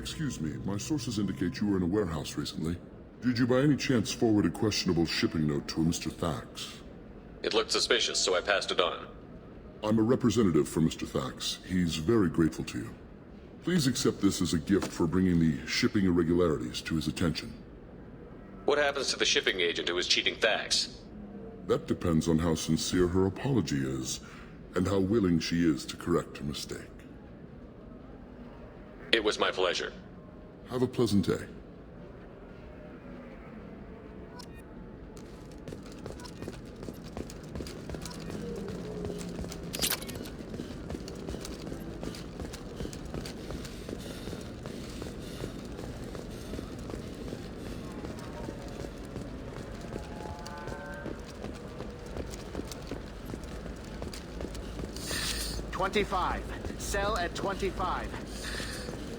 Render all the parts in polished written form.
Excuse me, my sources indicate you were in a warehouse recently. Did you by any chance forward a questionable shipping note to a Mr. Thax? It looked suspicious, so I passed it on. I'm a representative for Mr. Thax. He's very grateful to you. Please accept this as a gift for bringing the shipping irregularities to his attention. What happens to the shipping agent who was cheating Thax? That depends on how sincere her apology is, and how willing she is to correct her mistake. It was my pleasure. Have a pleasant day. $25. Sell at $25.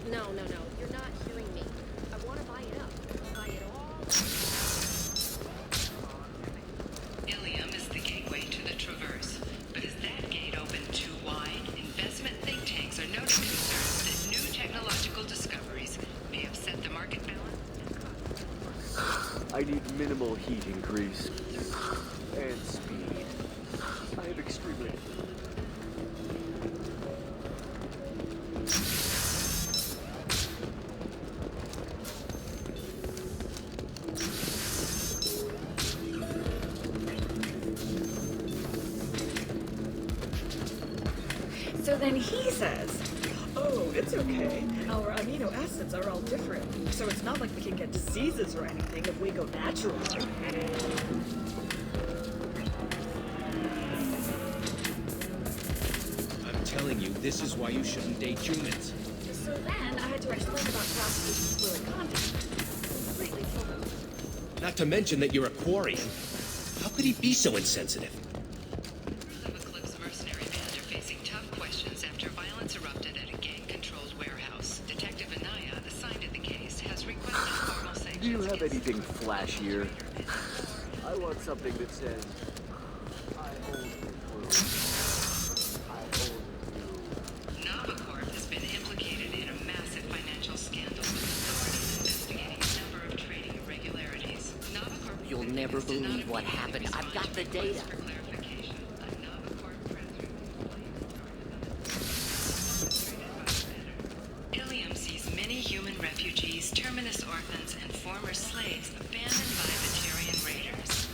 No. You're not hearing me. I want to buy it up. Buy it all. Ilium is the gateway to the Traverse. But is that gate open too wide? Investment think tanks are noting concerns that new technological discoveries may upset the market balance. I need minimal heat increase. And speed. I am extremely... So then he says, oh, it's okay. Our amino acids are all different. So it's not like we can get diseases or anything if we go natural. I'm telling you, this is why you shouldn't date humans. So then I had to explain about prostitution fluid content. Completely full. Not to mention that you're a Quarian. How could he be so insensitive? Do you have anything flashier? I want something that says, I hold you. I hold you. Novacorp has been implicated in a massive financial scandal with authorities investigating a number of trading irregularities. Novacorp... You'll never believe what happened. I've got the data. For clarification, a Novacorp Ilium sees many human refugees, terminus orphans, and former slaves abandoned by Batarian raiders.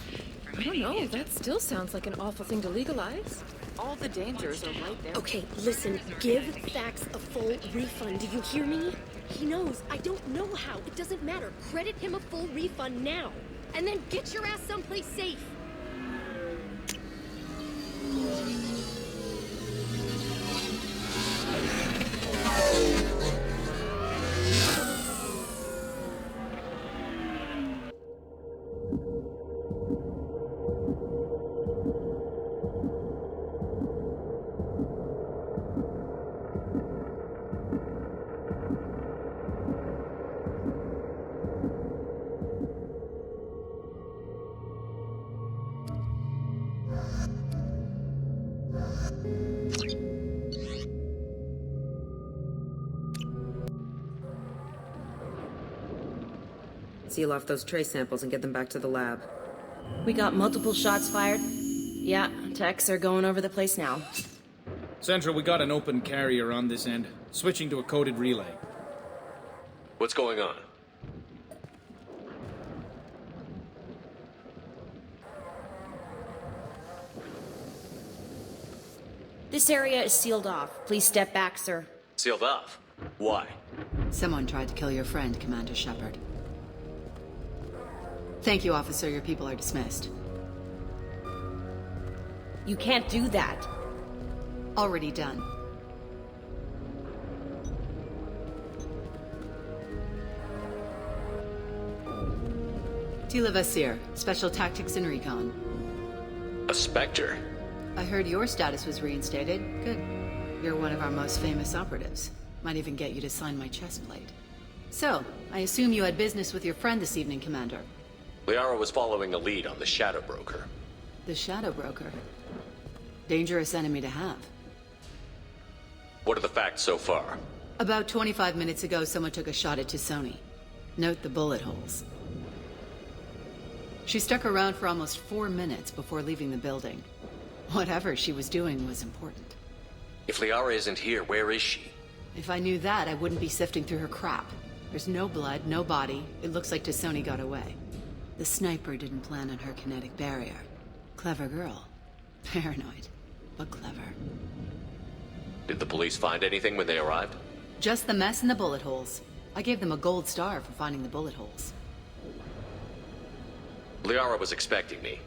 I don't know, that still sounds like an awful thing to legalize. All the dangers are right there. Okay, listen, give Thax a full refund, do you hear me? He knows, I don't know how, it doesn't matter. Credit him a full refund now. And then get your ass someplace safe. Seal off those trace samples and get them back to the lab. We got multiple shots fired. Yeah, techs are going over the place now. Central, we got an open carrier on this end. Switching to a coded relay. What's going on? This area is sealed off. Please step back, sir. Sealed off? Why? Someone tried to kill your friend, Commander Shepard. Thank you, officer. Your people are dismissed. You can't do that. Already done. Tila Vasir, Special Tactics and Recon. A Spectre? I heard your status was reinstated. Good. You're one of our most famous operatives. Might even get you to sign my chest plate. So, I assume you had business with your friend this evening, Commander. Liara was following a lead on the Shadow Broker. The Shadow Broker. Dangerous enemy to have. What are the facts so far? About 25 minutes ago, someone took a shot at Tisoni. Note the bullet holes. She stuck around for almost 4 minutes before leaving the building. Whatever she was doing was important. If Liara isn't here, where is she? If I knew that, I wouldn't be sifting through her crap. There's no blood, no body. It looks like Tisoni got away. The sniper didn't plan on her kinetic barrier. Clever girl. Paranoid, but clever. Did the police find anything when they arrived? Just the mess and the bullet holes. I gave them a gold star for finding the bullet holes. Liara was expecting me.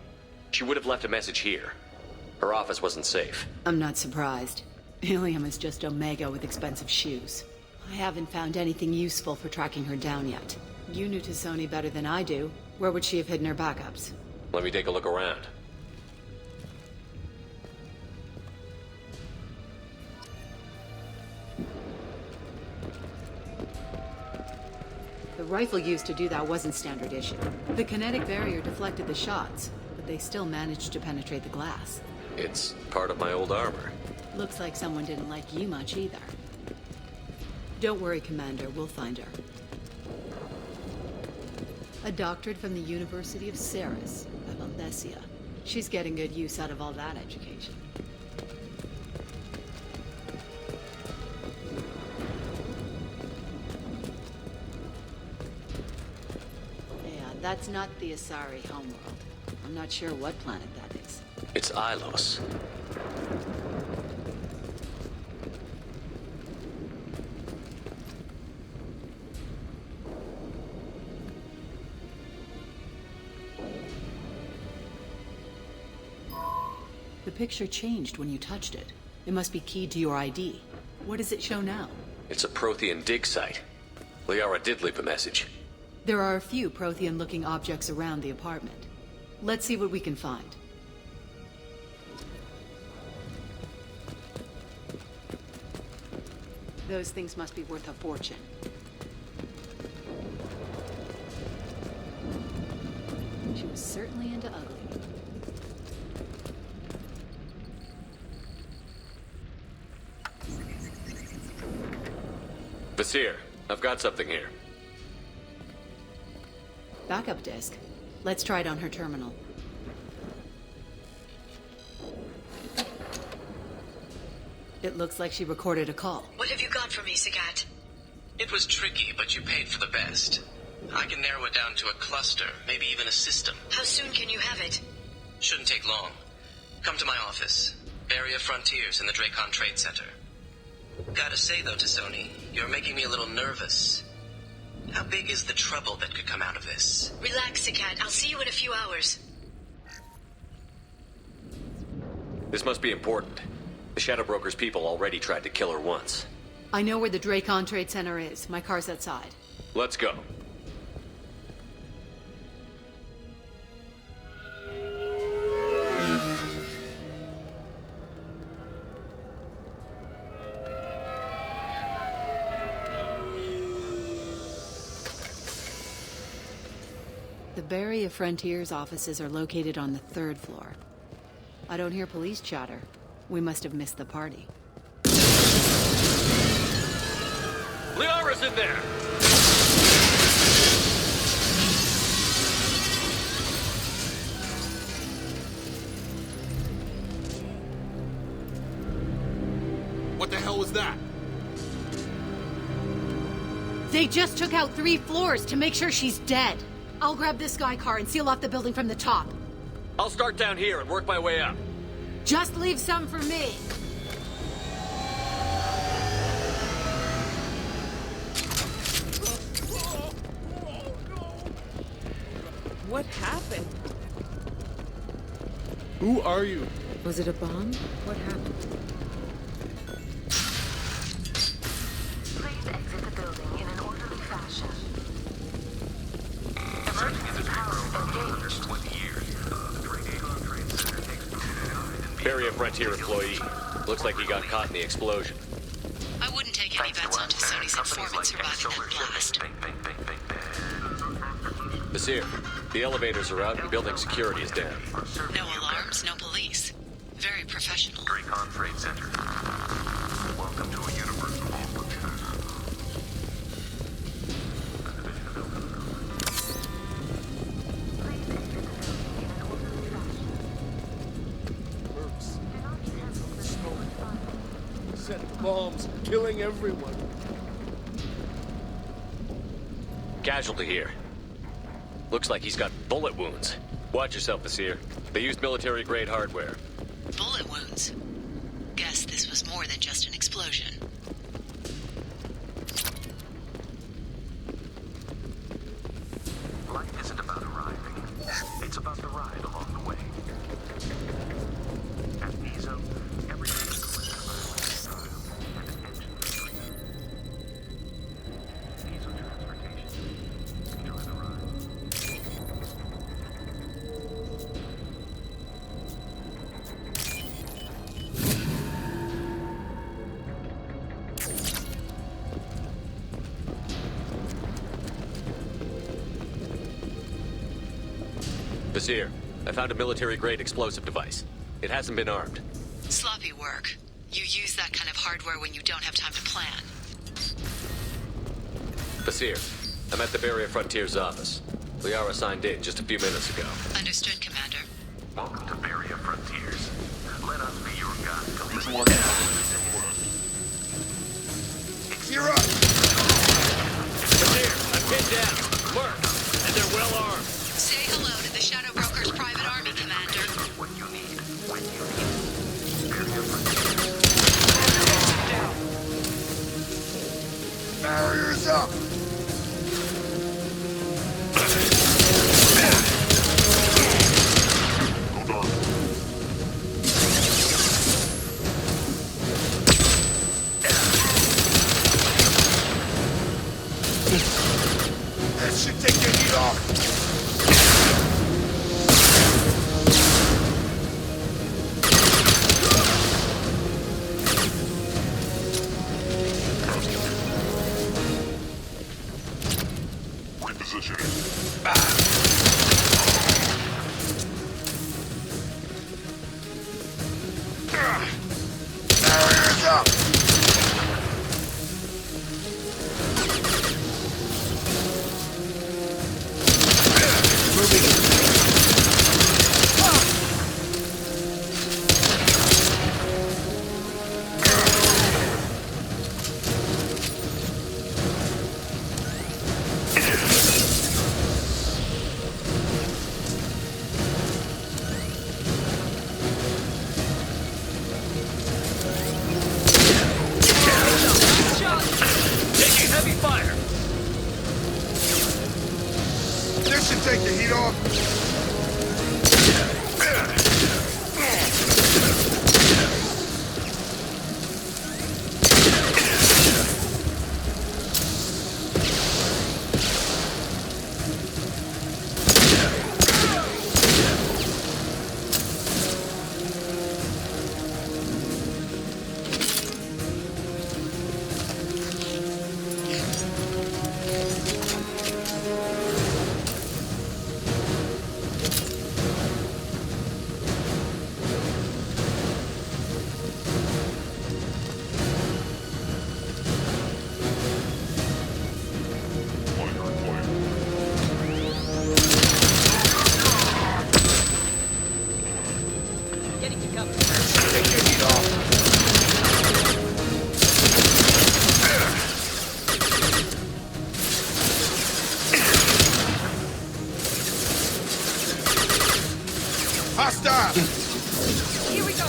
She would have left a message here. Her office wasn't safe. I'm not surprised. Ilium is just Omega with expensive shoes. I haven't found anything useful for tracking her down yet. You knew Tisoni better than I do. Where would she have hidden her backups? Let me take a look around. The rifle used to do that wasn't standard issue. The kinetic barrier deflected the shots, but they still managed to penetrate the glass. It's part of my old armor. Looks like someone didn't like you much either. Don't worry, Commander. We'll find her. A doctorate from the University of Ceres, by Valdesia. She's getting good use out of all that education. Yeah, that's not the Asari homeworld. I'm not sure what planet that is. It's Ilos. The picture changed when you touched it. It must be keyed to your ID. What does it show now? It's a Prothean dig site. Liara did leave a message. There are a few Prothean-looking objects around the apartment. Let's see what we can find. Those things must be worth a fortune. She was certainly into ugly. Vasir, I've got something here. Backup disk. Let's try it on her terminal. It looks like she recorded a call. What have you got for me, Sagat? It was tricky, but you paid for the best. I can narrow it down to a cluster, maybe even a system. How soon can you have it? Shouldn't take long. Come to my office. Area Frontiers in the Dracon Trade Center. Gotta say, though, Tisoni, you're making me a little nervous. How big is the trouble that could come out of this? Relax, Sagat. I'll see you in a few hours. This must be important. The Shadow Broker's people already tried to kill her once. I know where the Dracon Trade Center is. My car's outside. Let's go. The Area Frontiers offices are located on the 3rd floor. I don't hear police chatter. We must have missed the party. Liara's in there! What the hell was that? They just took out 3 floors to make sure she's dead. I'll grab this Sky car and seal off the building from the top. I'll start down here and work my way up. Just leave some for me. What happened? Who are you? Was it a bomb? What happened? Please exit the building in an orderly fashion. Emergency power engaged. Area Frontier employee. Looks like he got caught in the explosion. I wouldn't take any bets on Tisoni's informant surviving that blast. Vasir, the elevators are out and building security is down. No alarms, no police. Very professional. Dracon Trade Center. Welcome to a universe of opportunity. killing everyone. Casualty here. Looks like he's got bullet wounds. Watch yourself, Basir. They used military-grade hardware. Bullet wounds? Guess this was more than just an explosion. Life isn't about arriving. It's about the ride along the way. At Mizo, every vehicle is covered with style and an engine for freedom. Mizo Transportation. Enjoy the ride. Basir, I found a military-grade explosive device. It hasn't been armed. Sloppy work. You use that kind of hardware when you don't have time to plan. Basir, I'm at the Barrier Frontiers office. Liara signed in just a few minutes ago. Understood, Commander. Welcome to Barrier Frontiers. Let us be your guide to lead. You're up! Basir, I'm pinned down. Mark, and they're well armed. Say hello to the Shadow Broker's private army, Commander. What you need, when you need it. Barrier Frontiers. Barriers up! That should take the heat off! Barriers up! Taking heavy fire. This should take the heat off! Getting to cover. Take the heat off! Hostile! Here we go.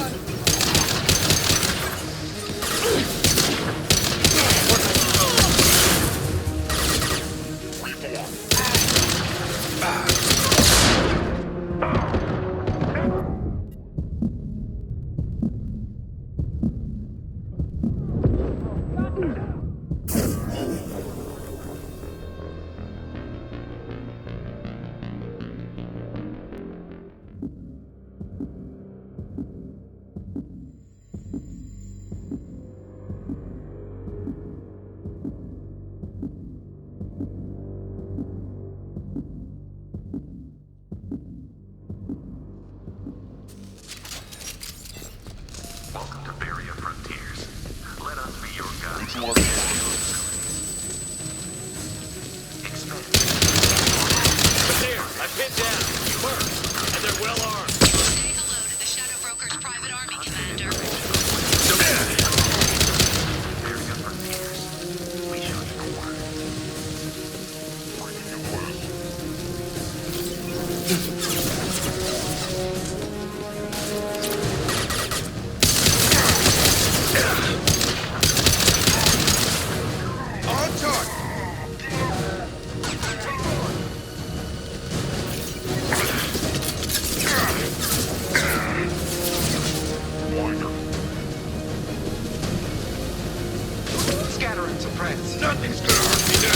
Welcome to Barrier Frontiers. Let us be your guide. Expect. Basir, I'm pinned down. Mark, and they're well armed. Say hello to the Shadow Broker's private army, Commander. Barrier scatter and suppress. Nothing's gonna hurt me now.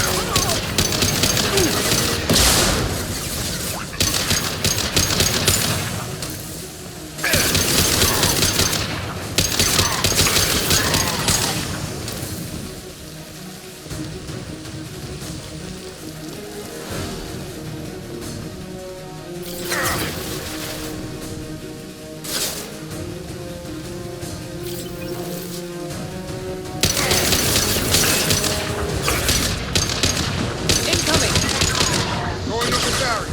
Going up a barrier.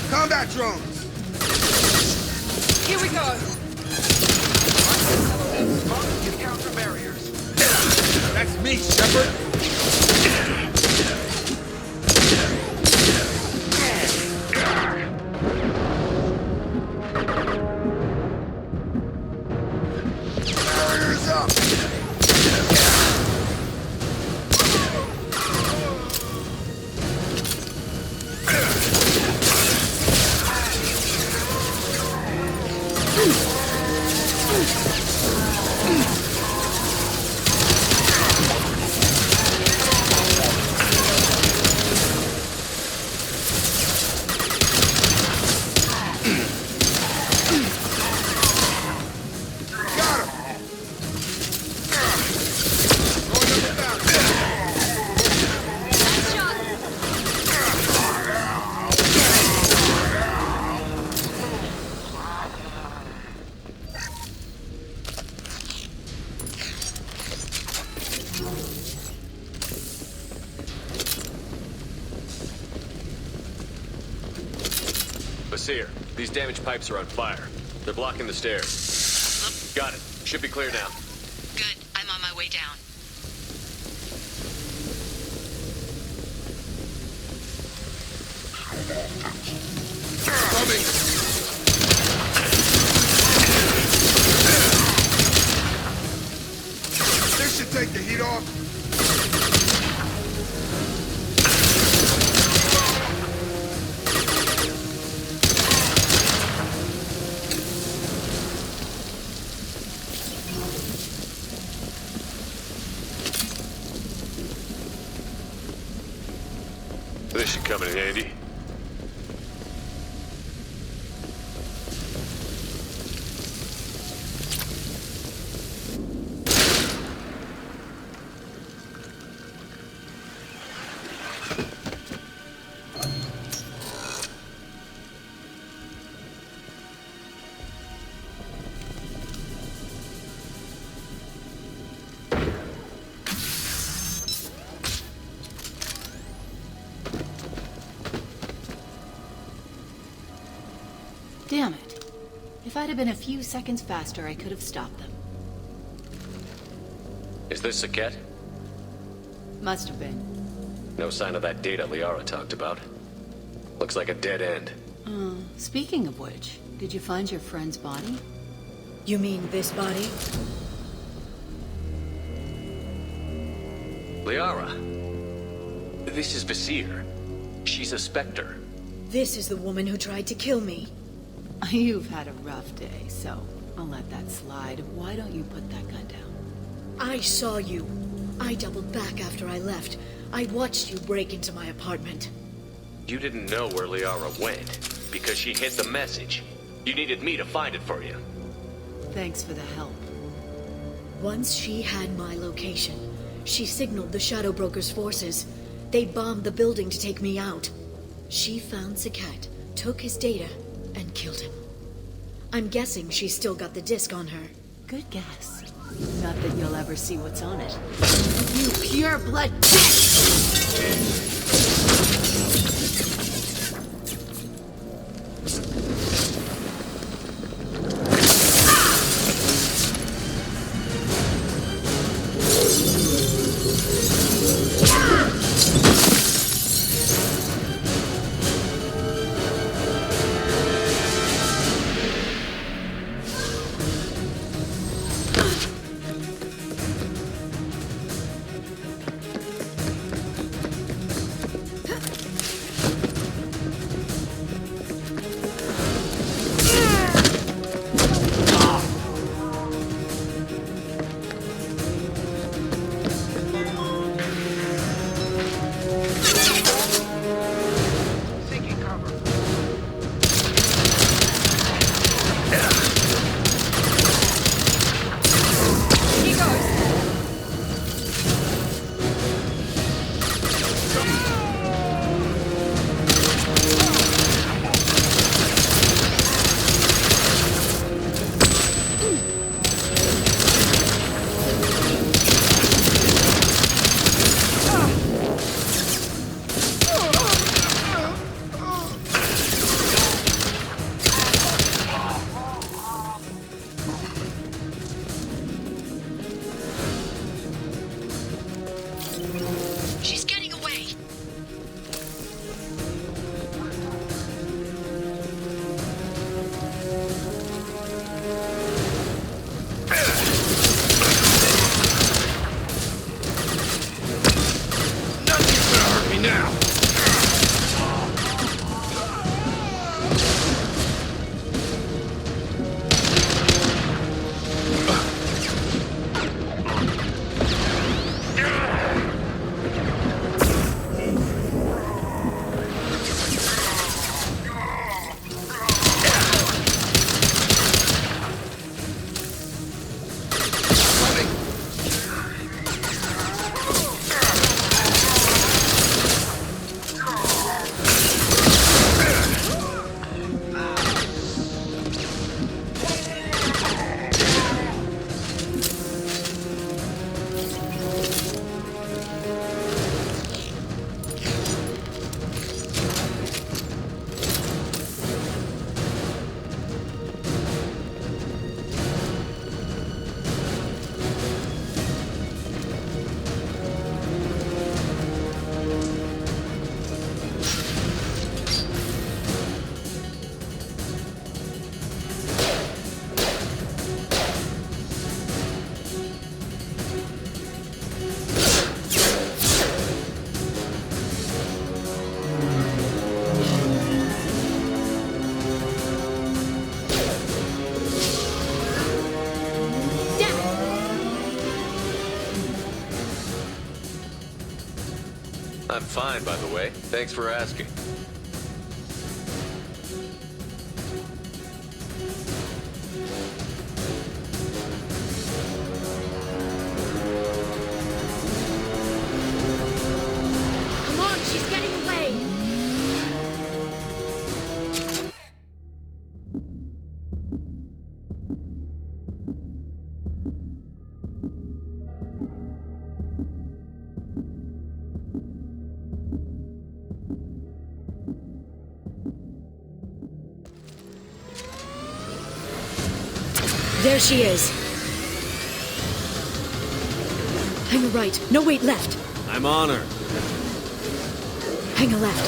Combat drones. Here we go. Can counter barriers. That's me, Shepard. Barriers up. Got him. Going up a barrier. Basir, these damaged pipes are on fire. They're blocking the stairs. Got it. Should be clear now. Good. I'm on my way down. Coming. This should take the heat off. This should come in handy. Damn it. If I'd have been a few seconds faster, I could have stopped them. Is this Saket? Must have been. No sign of that data Liara talked about. Looks like a dead end. Speaking of which, did you find your friend's body? You mean this body? Liara. This is Basir. She's a Spectre. This is the woman who tried to kill me. You've had a rough day, so I'll let that slide. Why don't you put that gun down? I saw you. I doubled back after I left. I watched you break into my apartment. You didn't know where Liara went, because she hid the message. You needed me to find it for you. Thanks for the help. Once she had my location, she signaled the Shadow Broker's forces. They bombed the building to take me out. She found Saket, took his data, and killed him. I'm guessing she's still got the disc on her. Good guess. Not that you'll ever see what's on it. You pure blood bitch! Seeking cover. He goes. She's getting away. Nothing's gonna hurt me now. I'm fine, by the way. Thanks for asking. Come on, she's getting away. There she is. Hang a right. No, wait, left. I'm on her. Hang a left.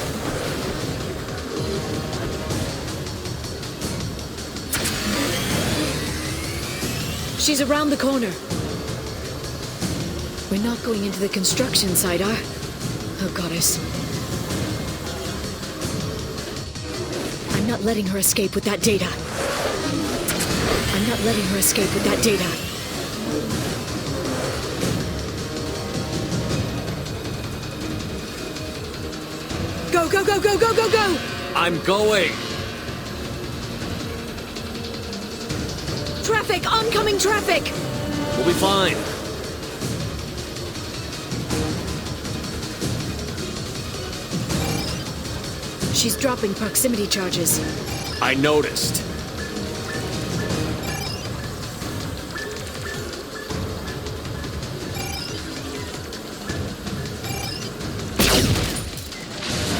She's around the corner. We're not going into the construction site, are? Oh, goddess. I'm not letting her escape with that data. I'm not letting her escape with that data. Go, go, go, go, go, go, go! I'm going. Traffic! Oncoming traffic! We'll be fine. She's dropping proximity charges. I noticed.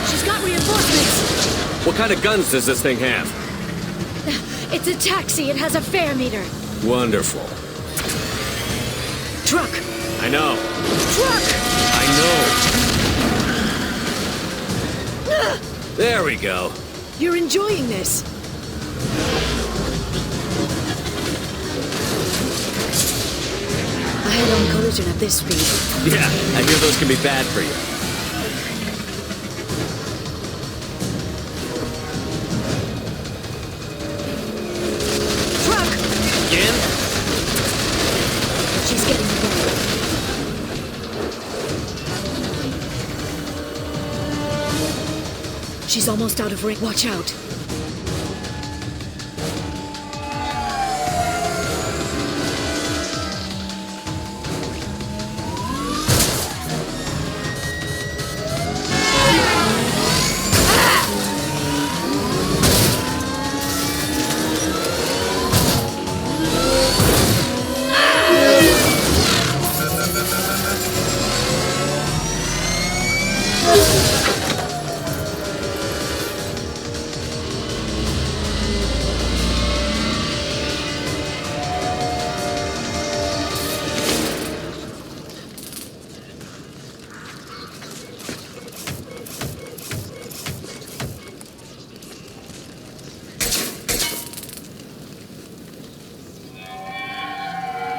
She's got reinforcements! What kind of guns does this thing have? It's a taxi. It has a fare meter. Wonderful. Truck! I know. Truck! I know. There we go. You're enjoying this. A head-on collision at this speed. Yeah, I hear those can be bad for you. Truck! Again? She's getting away. She's almost out of range. Watch out.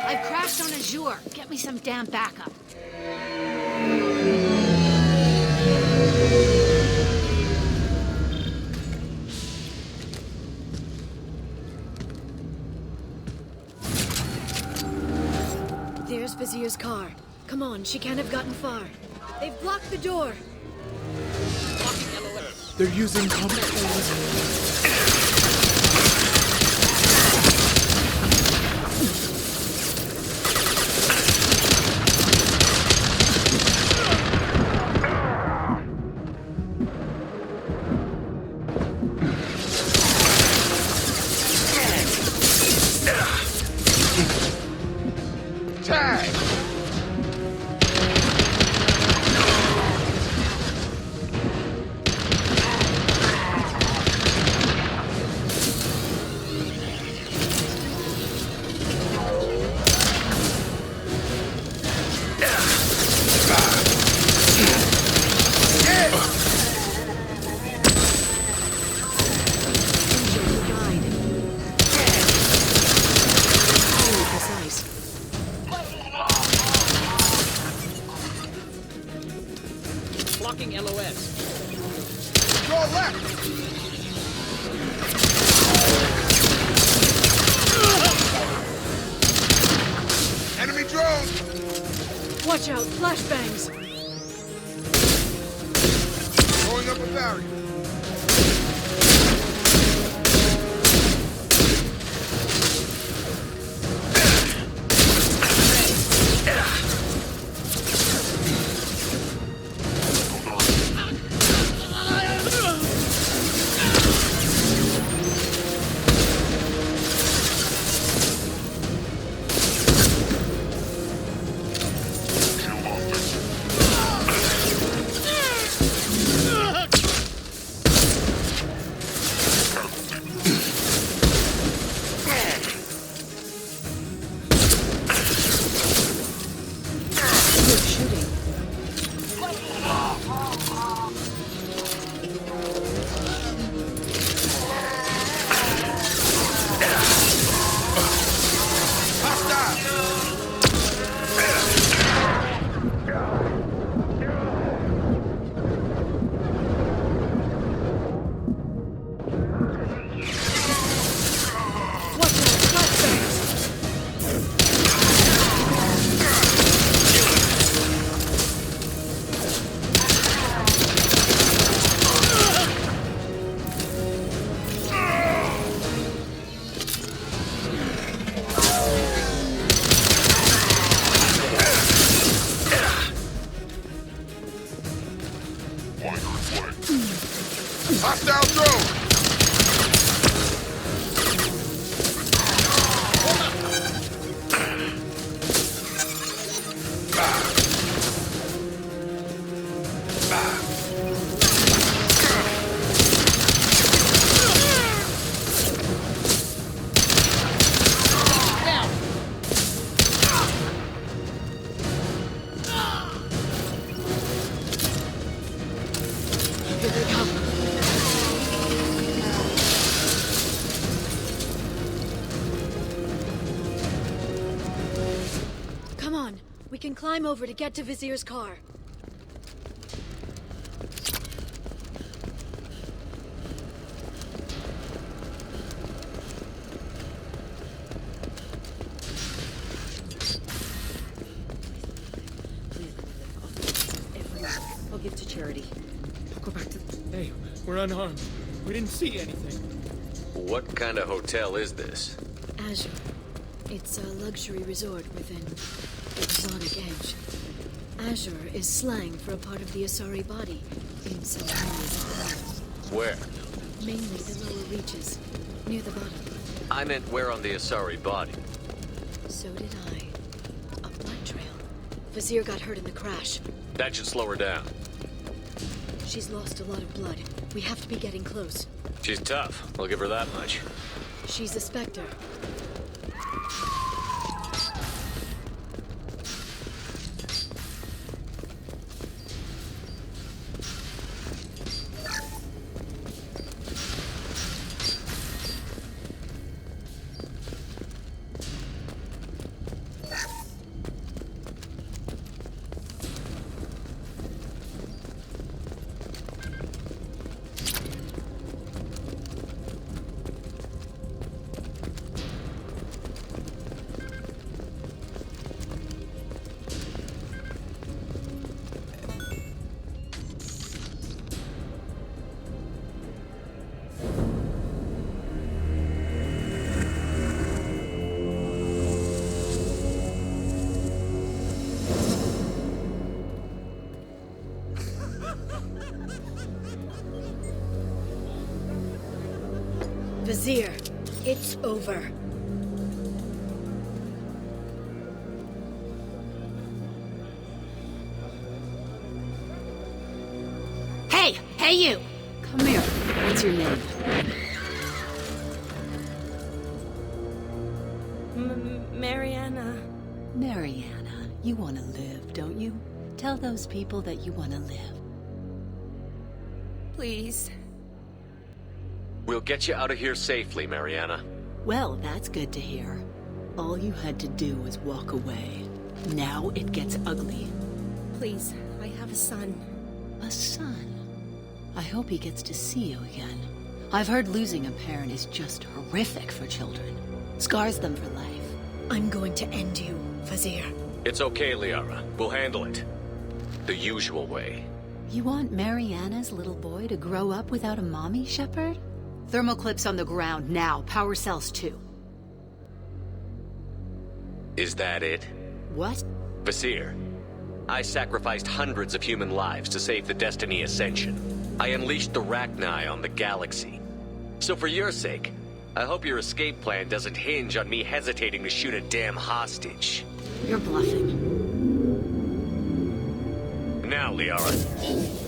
I've crashed on Azure. Get me some damn backup. There's Vizier's car. Come on, she can't have gotten far. They've blocked the door. They're using combat. Tag! Blocking LOS. Go left! Enemy drone! Watch out, flashbangs. Throwing up a barrier. Hostile drone! Here they come. Come on, we can climb over to get to Vizier's car. I'll give to charity. Go back to... Hey, we're unarmed. We didn't see anything. What kind of hotel is this? Azure. It's a luxury resort with an exotic edge. Azure is slang for a part of the Asari body in some areas. Where? Mainly the lower reaches, near the bottom. I meant where on the Asari body? So did I. A blood trail. Vizier got hurt in the crash. That should slow her down. She's lost a lot of blood. We have to be getting close. She's tough. I'll give her that much. She's a Spectre. Vizier, it's over. Hey! Hey, you! Come here. What's your name? Mariana. Mariana. You want to live, don't you? Tell those people that you want to live. Please. We'll get you out of here safely, Mariana. Well, that's good to hear. All you had to do was walk away. Now it gets ugly. Please, I have a son. A son? I hope he gets to see you again. I've heard losing a parent is just horrific for children. Scars them for life. I'm going to end you, Vizier. It's okay, Liara. We'll handle it. The usual way. You want Mariana's little boy to grow up without a mommy, Shepard? Thermal clips on the ground now. Power cells too. Is that it? What? Vizier, I sacrificed hundreds of human lives to save the Destiny Ascension. I unleashed the Rachni on the galaxy. So for your sake, I hope your escape plan doesn't hinge on me hesitating to shoot a damn hostage. You're bluffing. Now, Liara.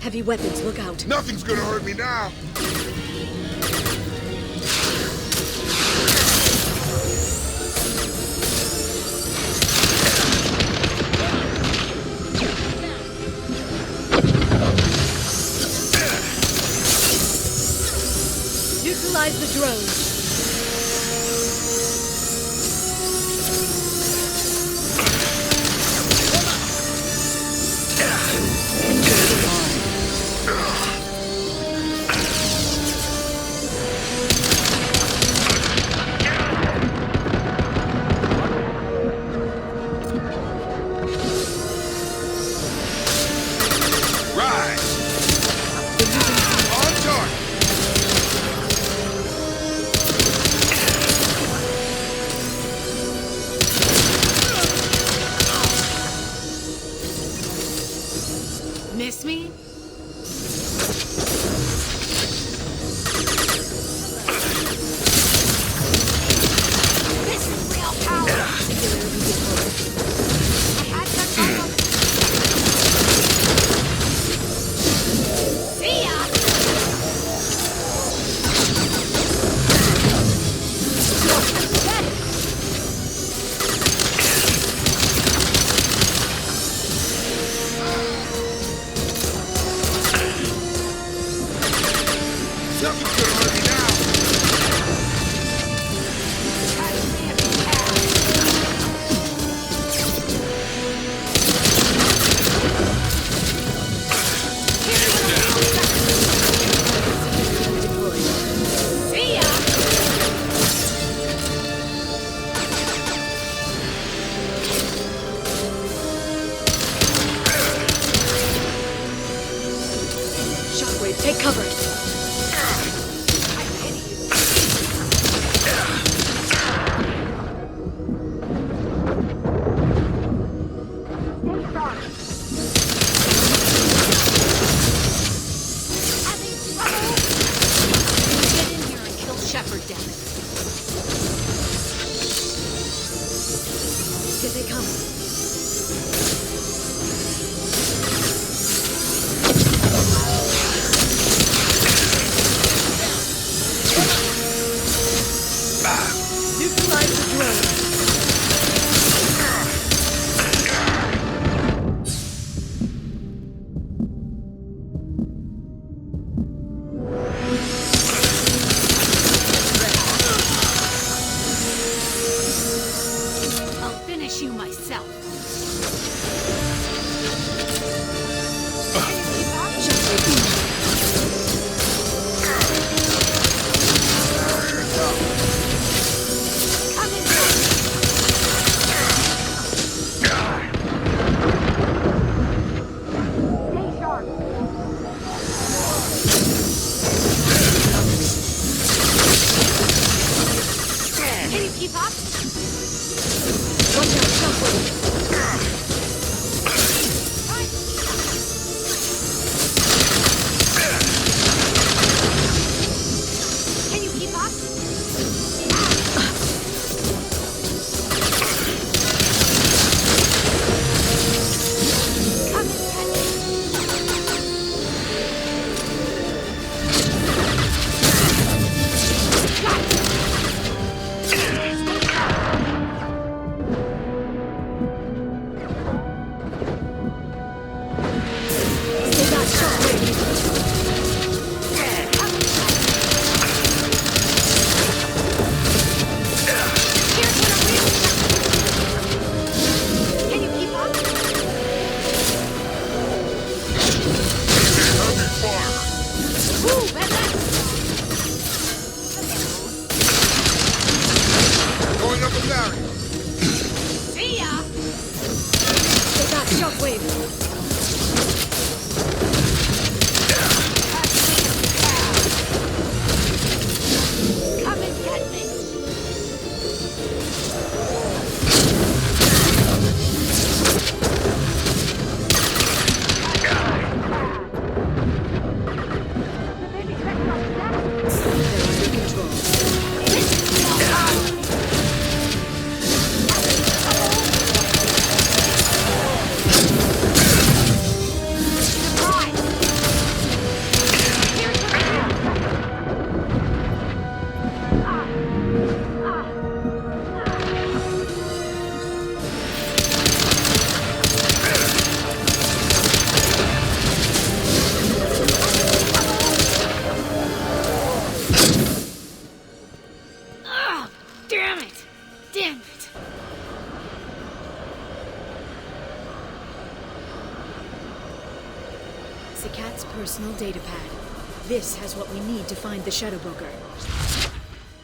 Heavy weapons, look out. Nothing's gonna hurt me now. Neutralize the drones. Miss me? This is real power. I had control of it. See ya! Nothing's gonna hurt me now. See ya! Shockwave, take cover. Get in here and kill Shepard, damn it. Here they come. Neutralize the drone. I'll finish you myself. Come in. Stay sharp. Can you keep up? Watch out, Shockwave. Sakat's personal data pad. This has what we need to find the Shadow Broker.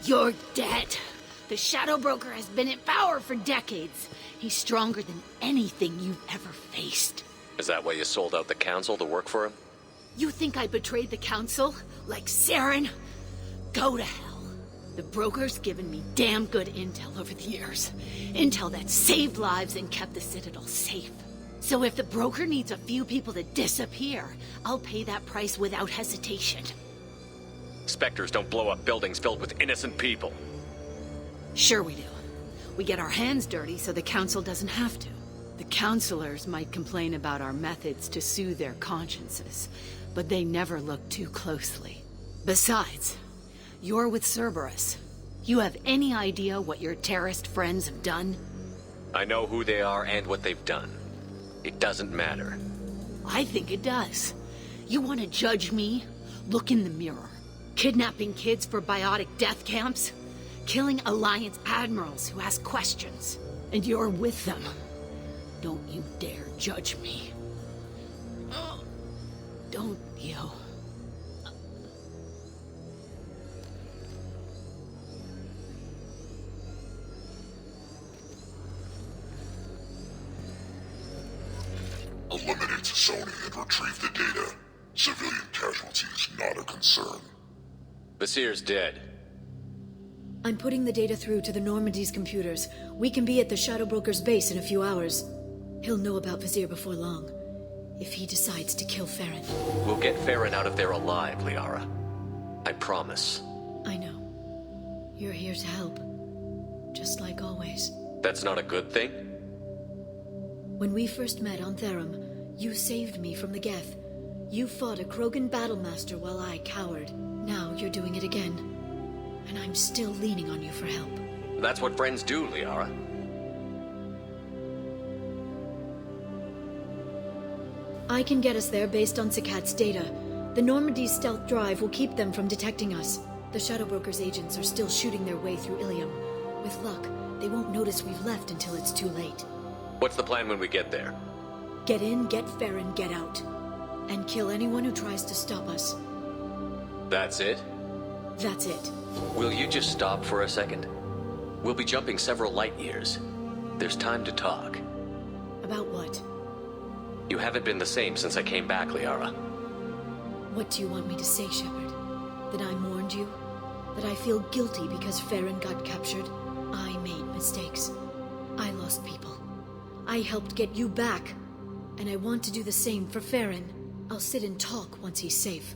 You're dead. The Shadow Broker has been in power for decades. He's stronger than anything you've ever faced. Is that why you sold out the Council to work for him? You think I betrayed the Council? Like Saren? Go to hell. The Broker's given me damn good intel over the years. Intel that saved lives and kept the Citadel safe. So if the Broker needs a few people to disappear, I'll pay that price without hesitation. Spectres don't blow up buildings filled with innocent people. Sure we do. We get our hands dirty so the Council doesn't have to. The counselors might complain about our methods to soothe their consciences, but they never look too closely. Besides, you're with Cerberus. You have any idea what your terrorist friends have done? I know who they are and what they've done. It doesn't matter. I think it does. You want to judge me? Look in the mirror. Kidnapping kids for biotic death camps? Killing Alliance admirals who ask questions. And you're with them. Don't you dare judge me. Don't you? Eliminate Sony and retrieve the data. Civilian casualties not a concern. Basir's dead. I'm putting the data through to the Normandy's computers. We can be at the Shadow Broker's base in a few hours. He'll know about Vizier before long. If he decides to kill Farron. We'll get Farron out of there alive, Liara. I promise. I know. You're here to help. Just like always. That's not a good thing? When we first met on Therum, you saved me from the Geth. You fought a Krogan battlemaster while I cowered. Now you're doing it again. And I'm still leaning on you for help. That's what friends do, Liara. I can get us there based on Sakat's data. The Normandy's stealth drive will keep them from detecting us. The Shadow Broker's agents are still shooting their way through Ilium. With luck, they won't notice we've left until it's too late. What's the plan when we get there? Get in, get Farron, get out. And kill anyone who tries to stop us. That's it? That's it. Will you just stop for a second? We'll be jumping several light years. There's time to talk. About what? You haven't been the same since I came back, Liara. What do you want me to say, Shepard? That I mourned you? That I feel guilty because Farron got captured? I made mistakes. I lost people. I helped get you back. And I want to do the same for Farron. I'll sit and talk once he's safe.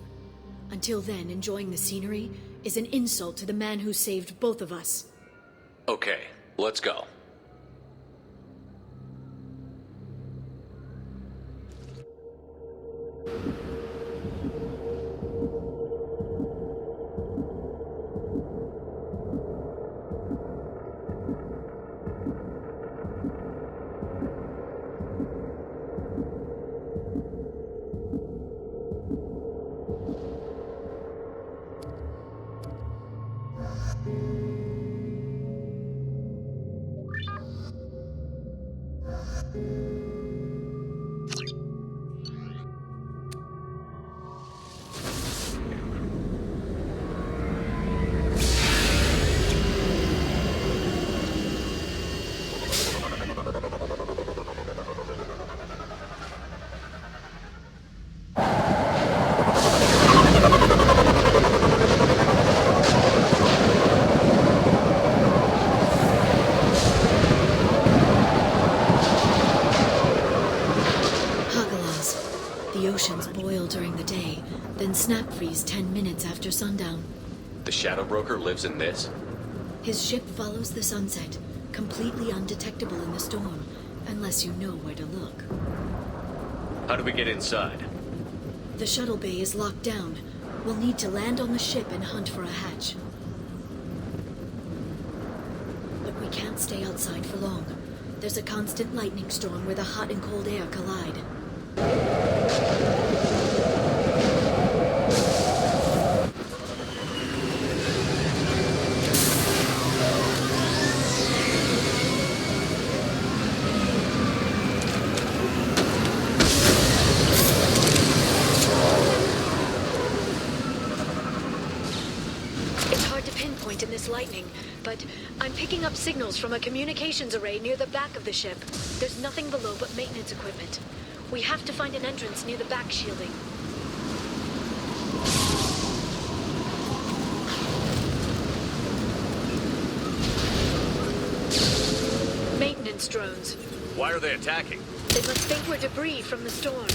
Until then, enjoying the scenery is an insult to the man who saved both of us. Okay, let's go. During the day, then snap freeze 10 minutes after sundown. The Shadow Broker lives in this? His ship follows the sunset, completely undetectable in the storm, unless you know where to look. How do we get inside? The shuttle bay is locked down. We'll need to land on the ship and hunt for a hatch. But we can't stay outside for long. There's a constant lightning storm where the hot and cold air collide. it's lightning, but I'm picking up signals from a communications array near the back of the ship. There's nothing below but maintenance equipment. We have to find an entrance near the back shielding. Maintenance drones. Why are they attacking? They must think we're debris from the storm.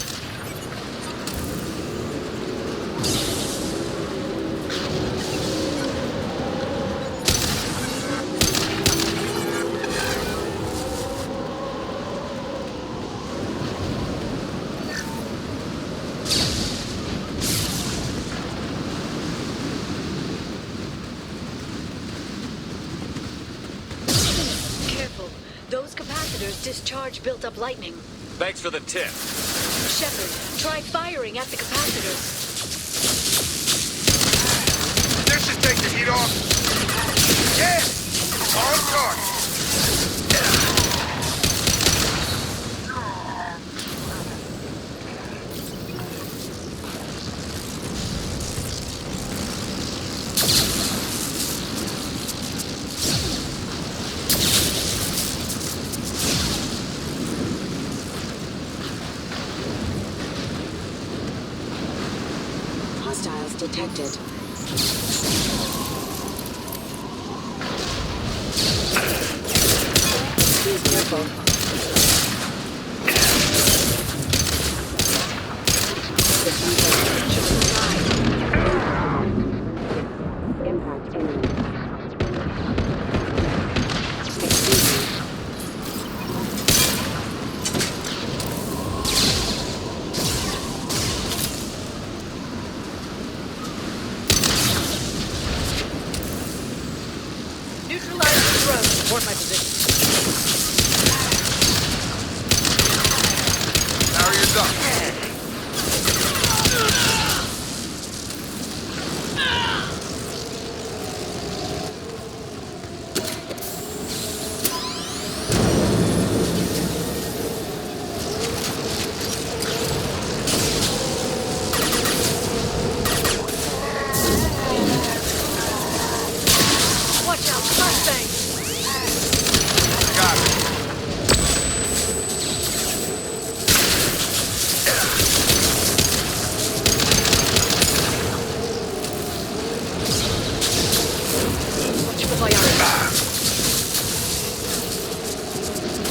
Those capacitors discharge built-up lightning. Thanks for the tip. Shepard, try firing at the capacitors. This should take the heat off. Yeah! On target. Hostiles detected. Be careful. Impact imminent. Excuse me. Report my position. Barrier's up. Watch out, Mustang! Got it. Watch for fire.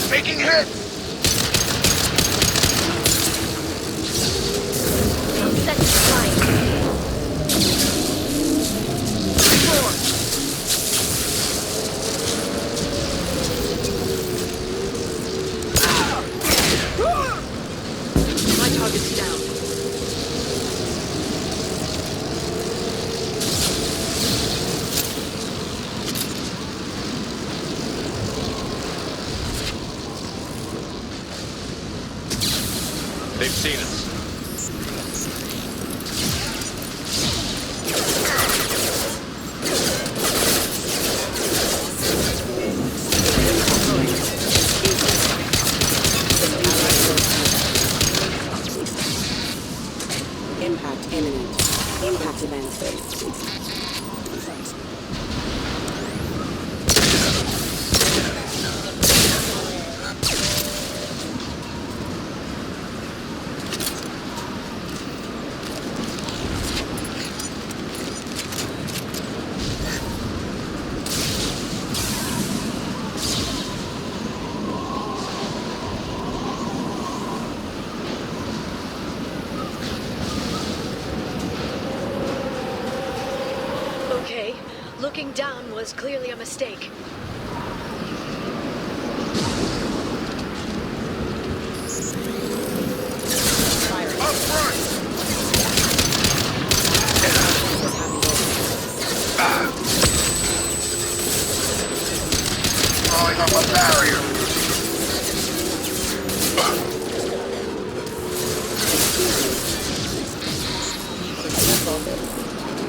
Taking hit. Set to flying. My target's down. They've seen us. Impact imminent. Impact event. Okay, looking down was clearly a mistake. Up front. Throwing up a barrier.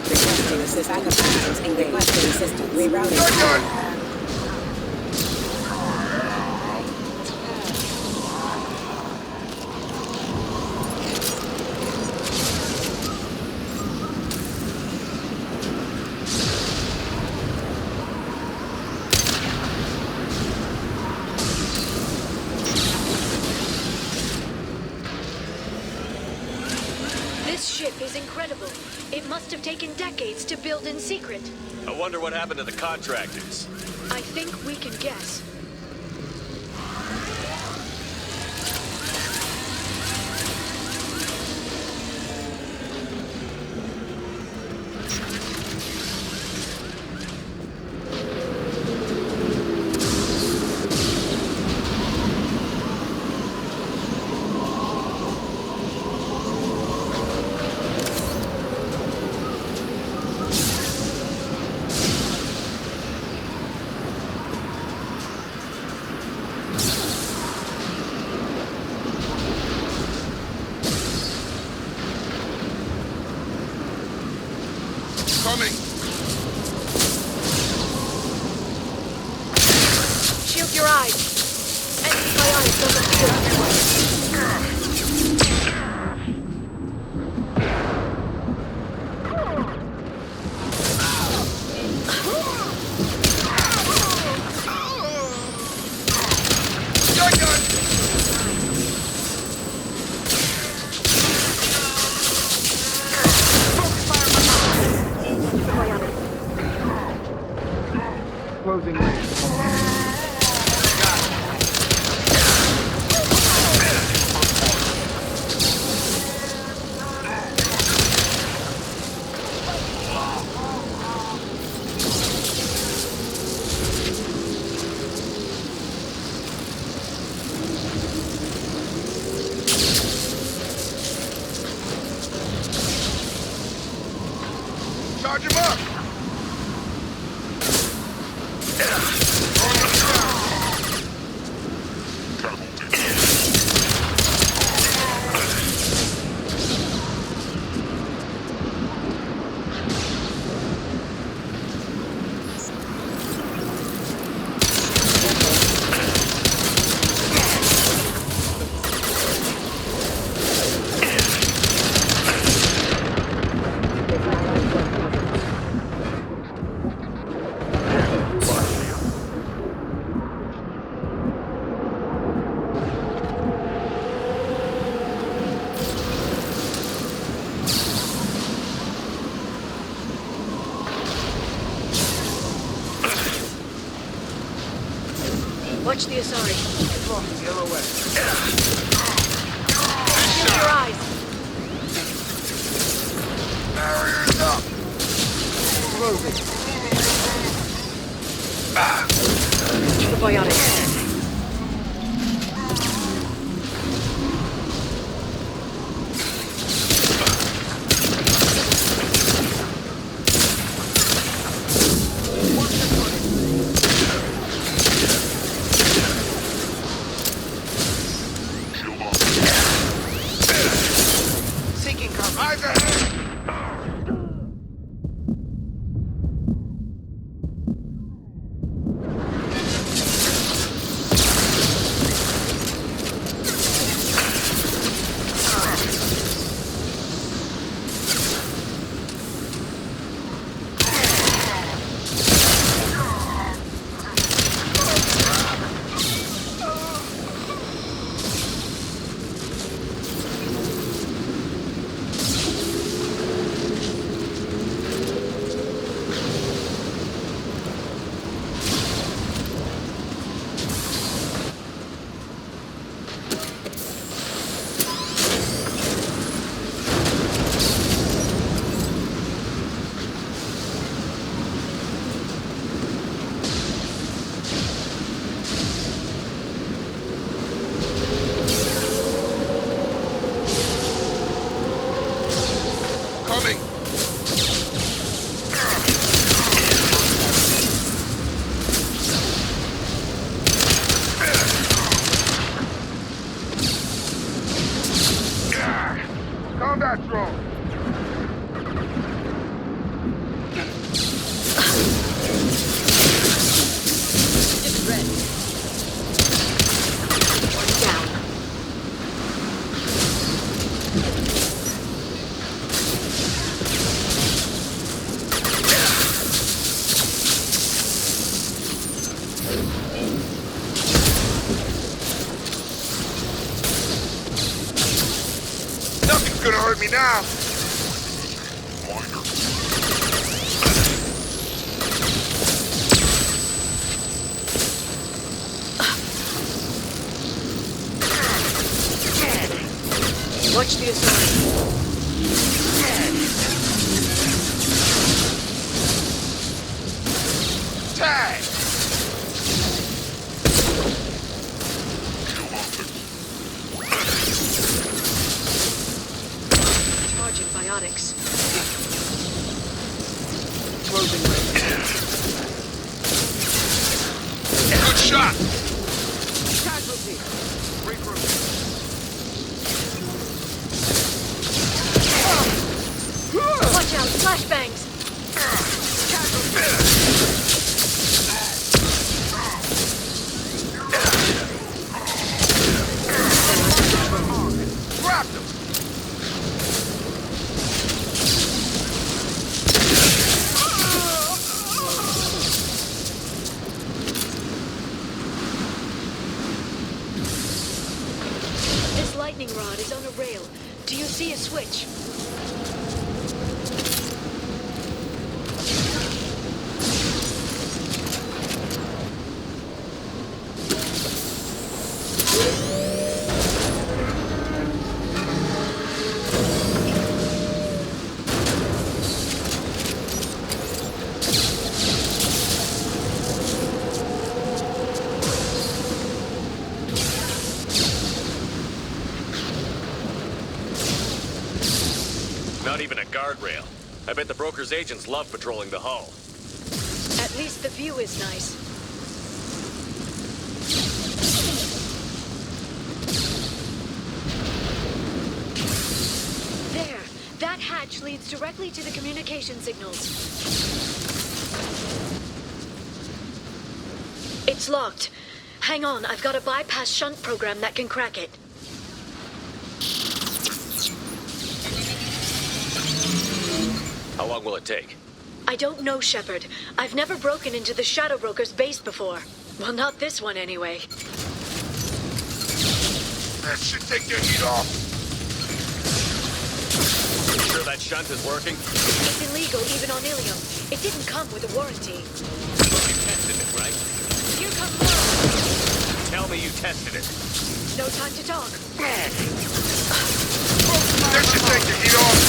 Requesting assist. Backup systems engaged. Requesting assistance. Rerouting. You're done. ship is incredible. It must have taken decades to build in secret. I wonder what happened to the contractors. I think we can guess. Coming! Shield your eyes. Enemy biotic doesn't feel everywhere. Closing range. Charge him up! Watch the Asari. The other way. Shield your eyes. Barriers up! Closing. The biotic. Seeking cover. Eyes ahead! Coming! Combat drone! It's red. One down. Nothing's gonna hurt me now! Watch the assault. Tag! Charging biotics. Closing range. Good shot! Casualty. Regroup. Watch out, flashbangs! Grabbed him! This lightning rod is on a rail. Do you see a switch? Not even a guardrail. I bet the broker's agents love patrolling the hull. At least the view is nice. There. That hatch leads directly to the communication signals. It's locked. Hang on, I've got a bypass shunt program that can crack it. How long will it take? I don't know, Shepard. I've never broken into the Shadow Broker's base before. Well, not this one anyway. That should take the heat off. Sure that shunt is working? It's illegal even on Ilium. It didn't come with a warranty. You tested it, right? Here come more! Tell me you tested it. No time to talk. That should take the heat off.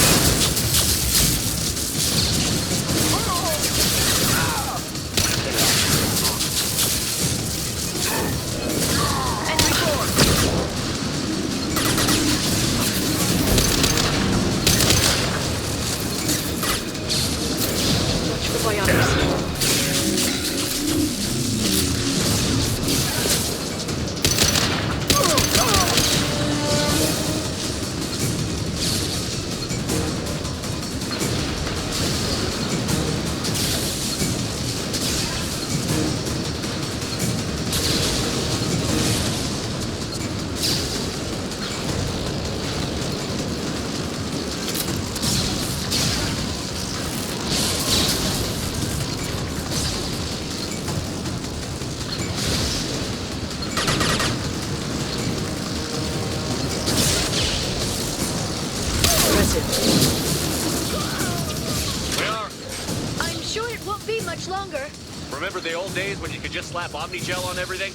I'm sure it won't be much longer. Remember the old days when you could just slap Omnigel on everything?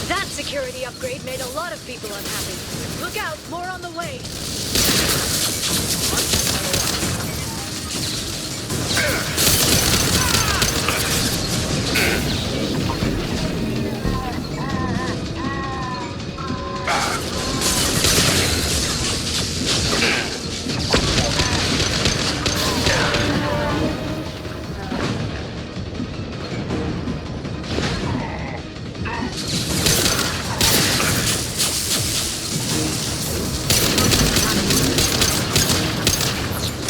That security upgrade made a lot of people unhappy. Look out, more on the way.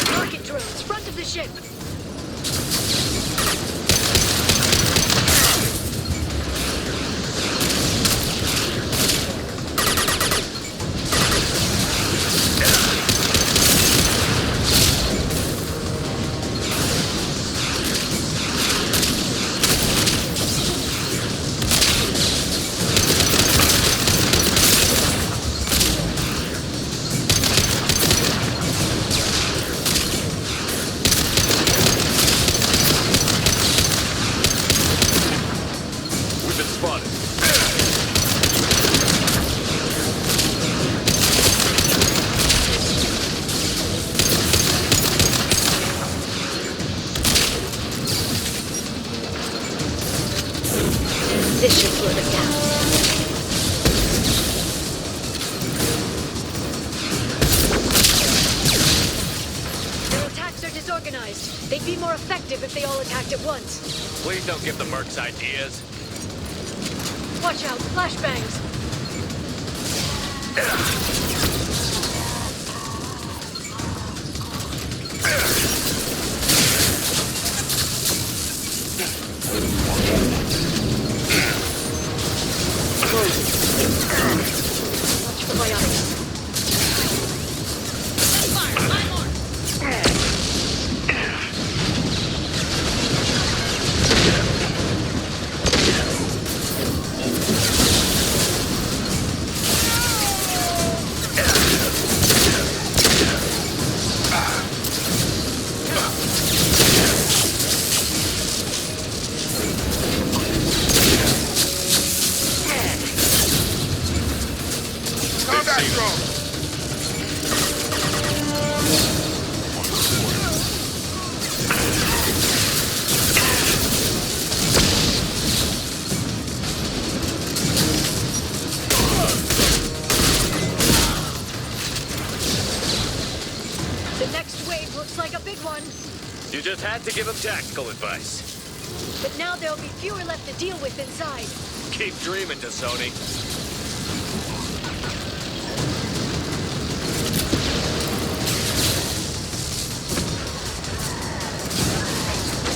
Rocket drones, front of the ship. They'd be more effective if they all attacked at once. Please don't give the mercs ideas. Watch out, flashbangs! Watch for biotics. You just had to give him tactical advice. But now there'll be fewer left to deal with inside. Keep dreaming, Sony.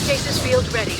Stasis field ready.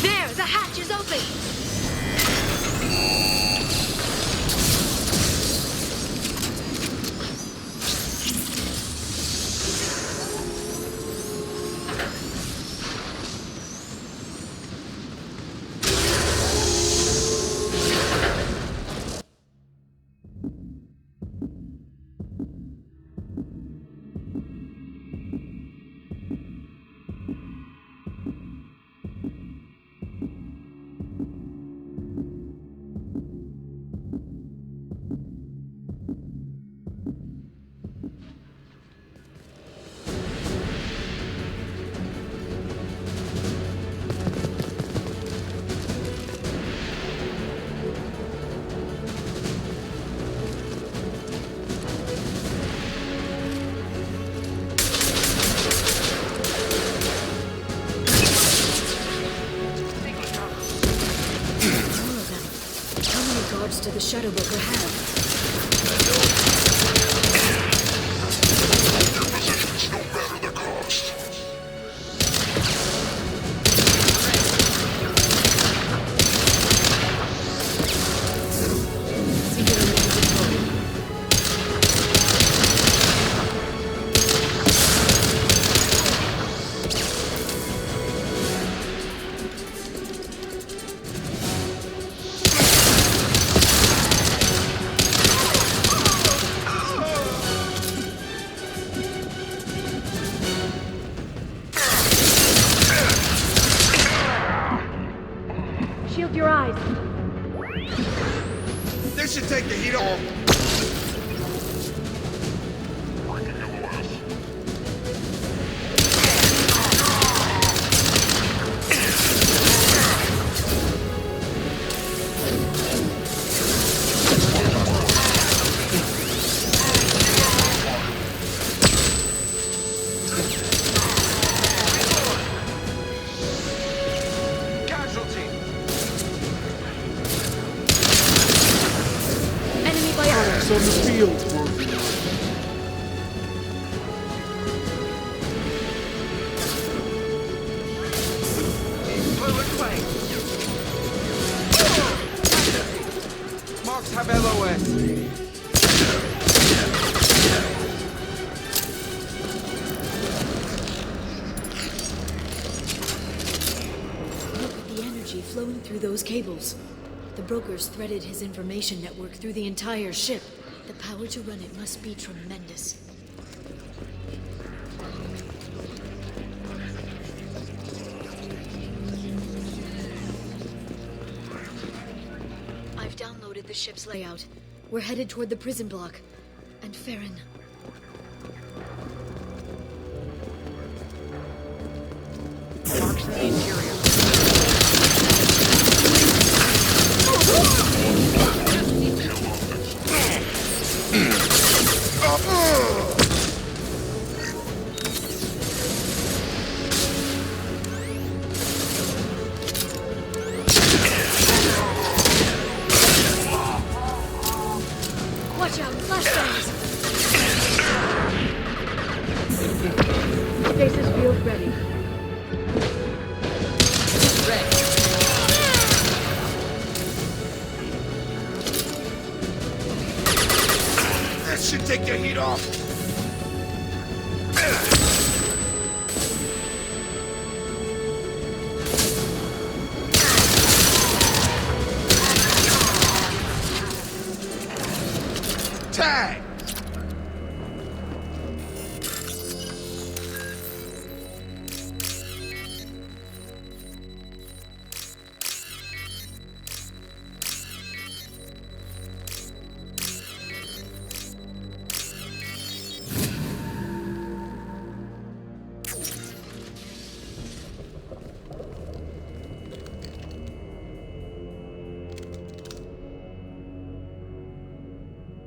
There, the hatch is open. To the Shadow Broker have. Their positions don't matter their cost. Shield your eyes. This should take the heat off. On the field for Mark folks have LOS. Look at the energy flowing through those cables. The brokers threaded his information network through the entire ship. The power to run it must be tremendous. I've downloaded the ship's layout. We're headed toward the prison block. And Farron. Marks in the interior. Watch out, flashbangs! Stasis field ready. That should take the heat off. Tag!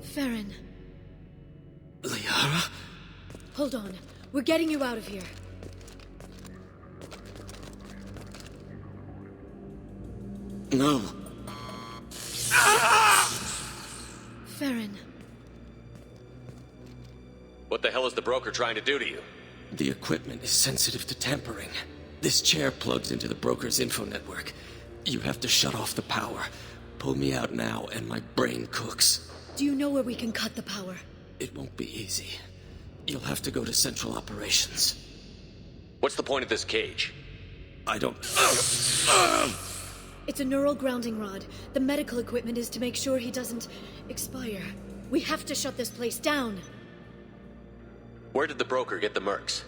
Farron. Liara? Hold on. We're getting you out of here. No. Farron. What the hell is the broker trying to do to you? The equipment is sensitive to tampering. This chair plugs into the broker's info network. You have to shut off the power. Pull me out now, and my brain cooks. Do you know where we can cut the power? It won't be easy. You'll have to go to Central Operations. What's the point of this cage? I don't... It's a neural grounding rod. The medical equipment is to make sure he doesn't expire. We have to shut this place down. Where did the broker get the mercs?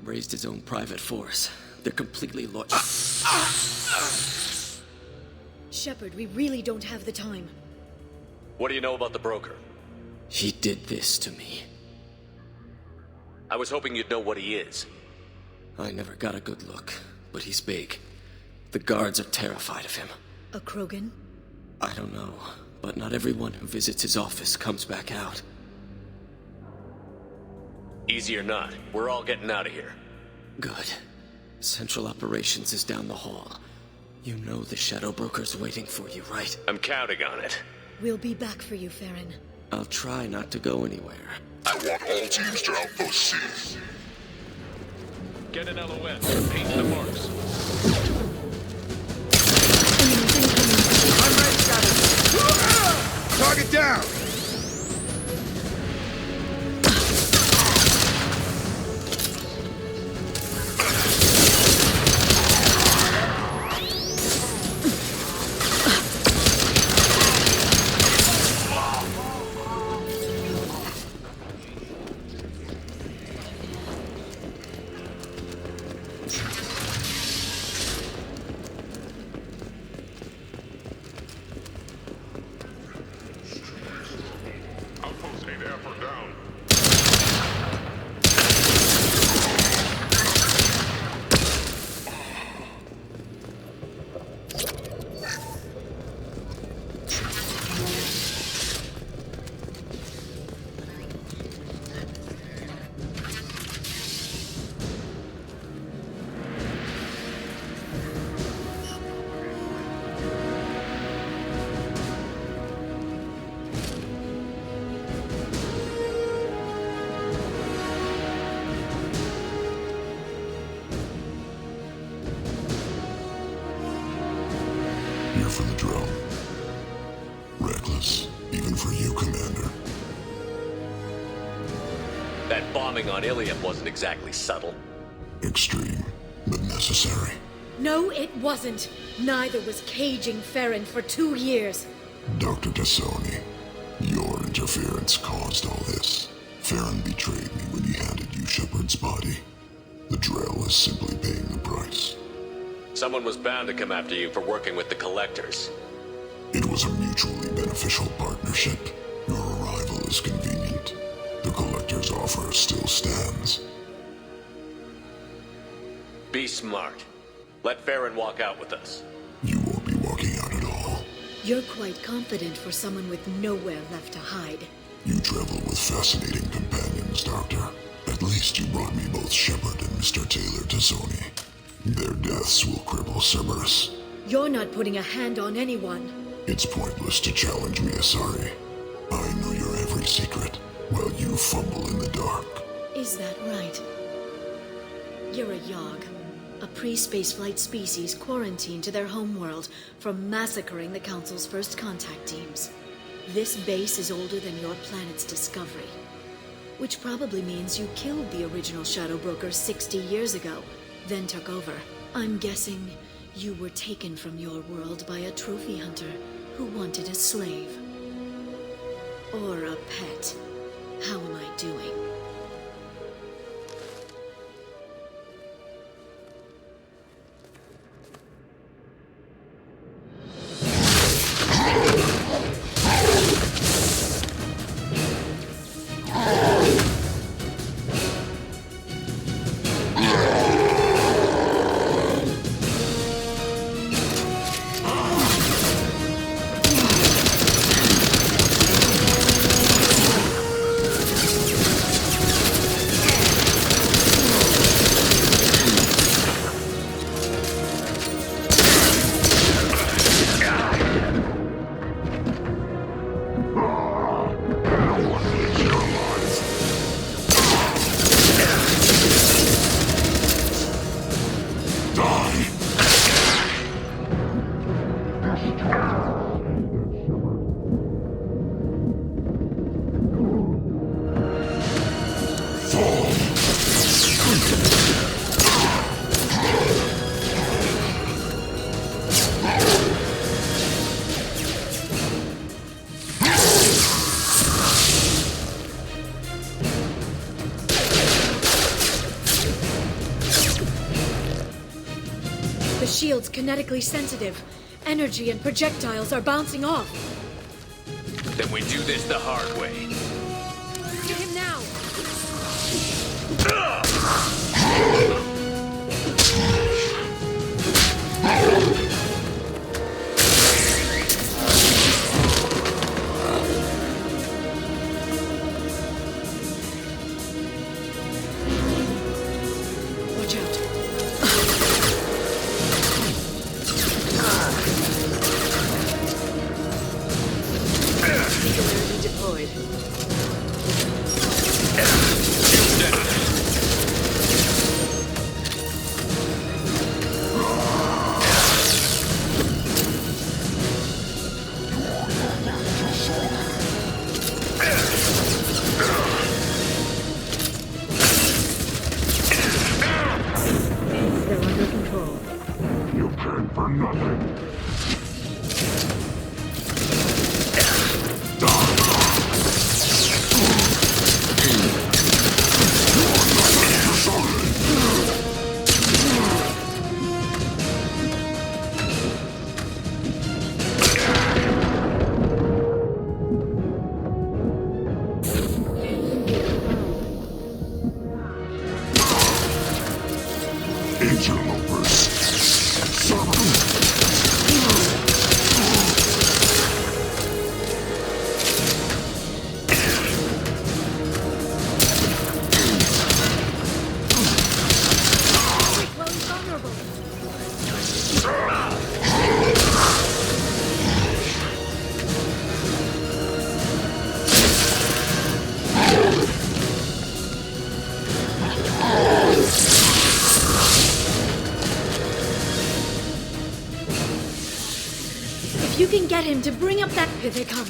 Raised his own private force. They're completely Shepard, we really don't have the time. What do you know about the broker? He did this to me. I was hoping you'd know what he is. I never got a good look, but he's big. The guards are terrified of him. A Krogan? I don't know, but not everyone who visits his office comes back out. Easy or not, we're all getting out of here. Good. Central Operations is down the hall. You know the Shadow Broker's waiting for you, right? I'm counting on it. We'll be back for you, Farron. I'll try not to go anywhere. I want all teams to outpost C. Get an LOS. Paint the marks. I'm right, Shadow. Target down! Outpost 8F are down. Here for the drill. Reckless, even for you, Commander. That bombing on Ilium wasn't exactly subtle. Extreme, but necessary. No, it wasn't. Neither was caging Farron for 2 years. Dr. Tassoni, your interference caused all this. Farron betrayed me when he handed you Shepard's body. The Drell is simply paying the price. Someone was bound to come after you for working with the Collectors. It was a mutually beneficial partnership. Your arrival is convenient. The Collector's offer still stands. Be smart. Let Farron walk out with us. You won't be walking out at all. You're quite confident for someone with nowhere left to hide. You travel with fascinating companions, Doctor. At least you brought me both Shepard and Mr. Taylor Tassoni. Their deaths will cripple Cerberus. You're not putting a hand on anyone. It's pointless to challenge me, Asari. I know your every secret, while you fumble in the dark. Is that right? You're a Yogg, a pre-spaceflight species quarantined to their homeworld from massacring the Council's first contact teams. This base is older than your planet's discovery, which probably means you killed the original Shadow Broker 60 years ago, then took over. I'm guessing you were taken from your world by a trophy hunter who wanted a slave. Or a pet. How am I doing? The shield's kinetically sensitive. Energy and projectiles are bouncing off. Then we do this the hard way. Get him now! Watch out. Singularity deployed. They're under control. You came for nothing. Interlopers. you can get him to bring up that... Here they come.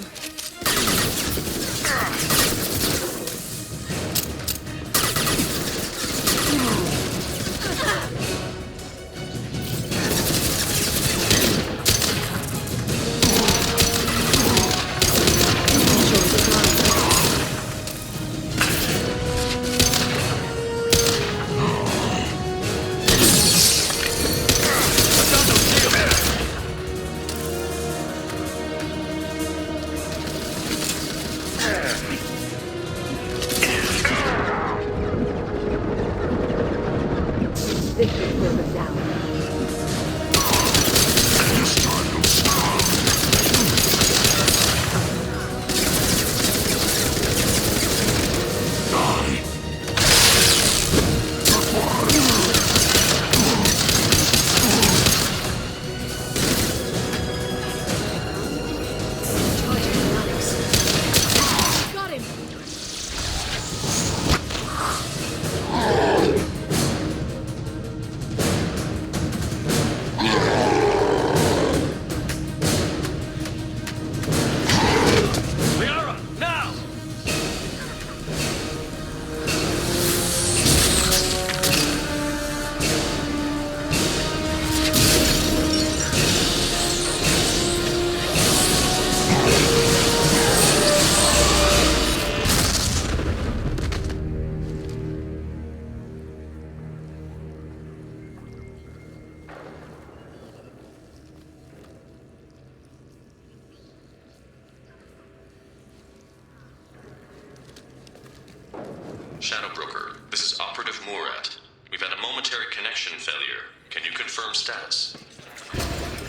Shadow Broker, this is Operative Murat. We've had a momentary connection failure. Can you confirm status?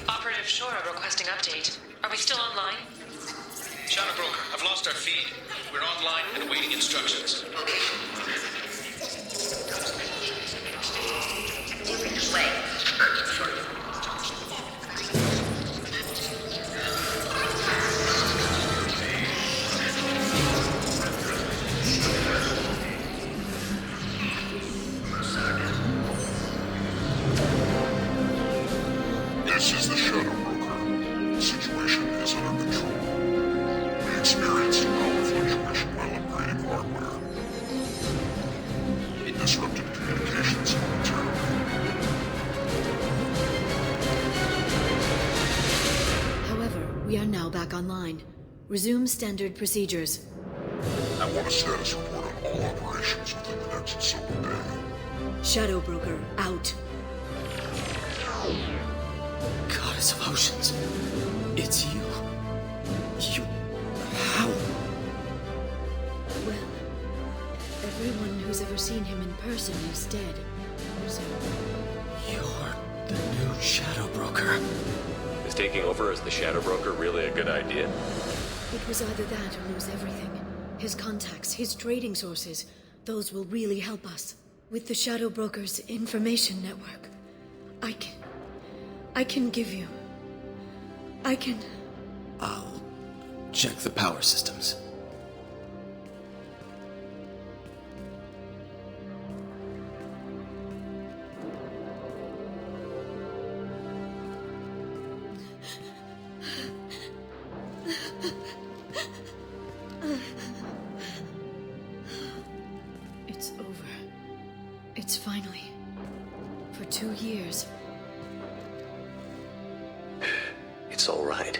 Operative Shora requesting update. Are we still online? Shadow Broker, I've lost our feed. We're online and awaiting instructions. This is the Shadow Broker. The situation is under control. We experienced power fluctuation while upgrading hardware. It disrupted communications momentarily. However, we are now back online. Resume standard procedures. I want a status report on all operations within the next solar day. Shadow Broker, out. Goddess of Oceans. It's you. You... How? Well, everyone who's ever seen him in person is dead. So... You're the new Shadow Broker. Is taking over as the Shadow Broker really a good idea? It was either that or lose everything. His contacts, his trading sources, those will really help us. With the Shadow Broker's information network, I can give you... I'll check the power systems. It's over. It's finally... For 2 years... It's all right.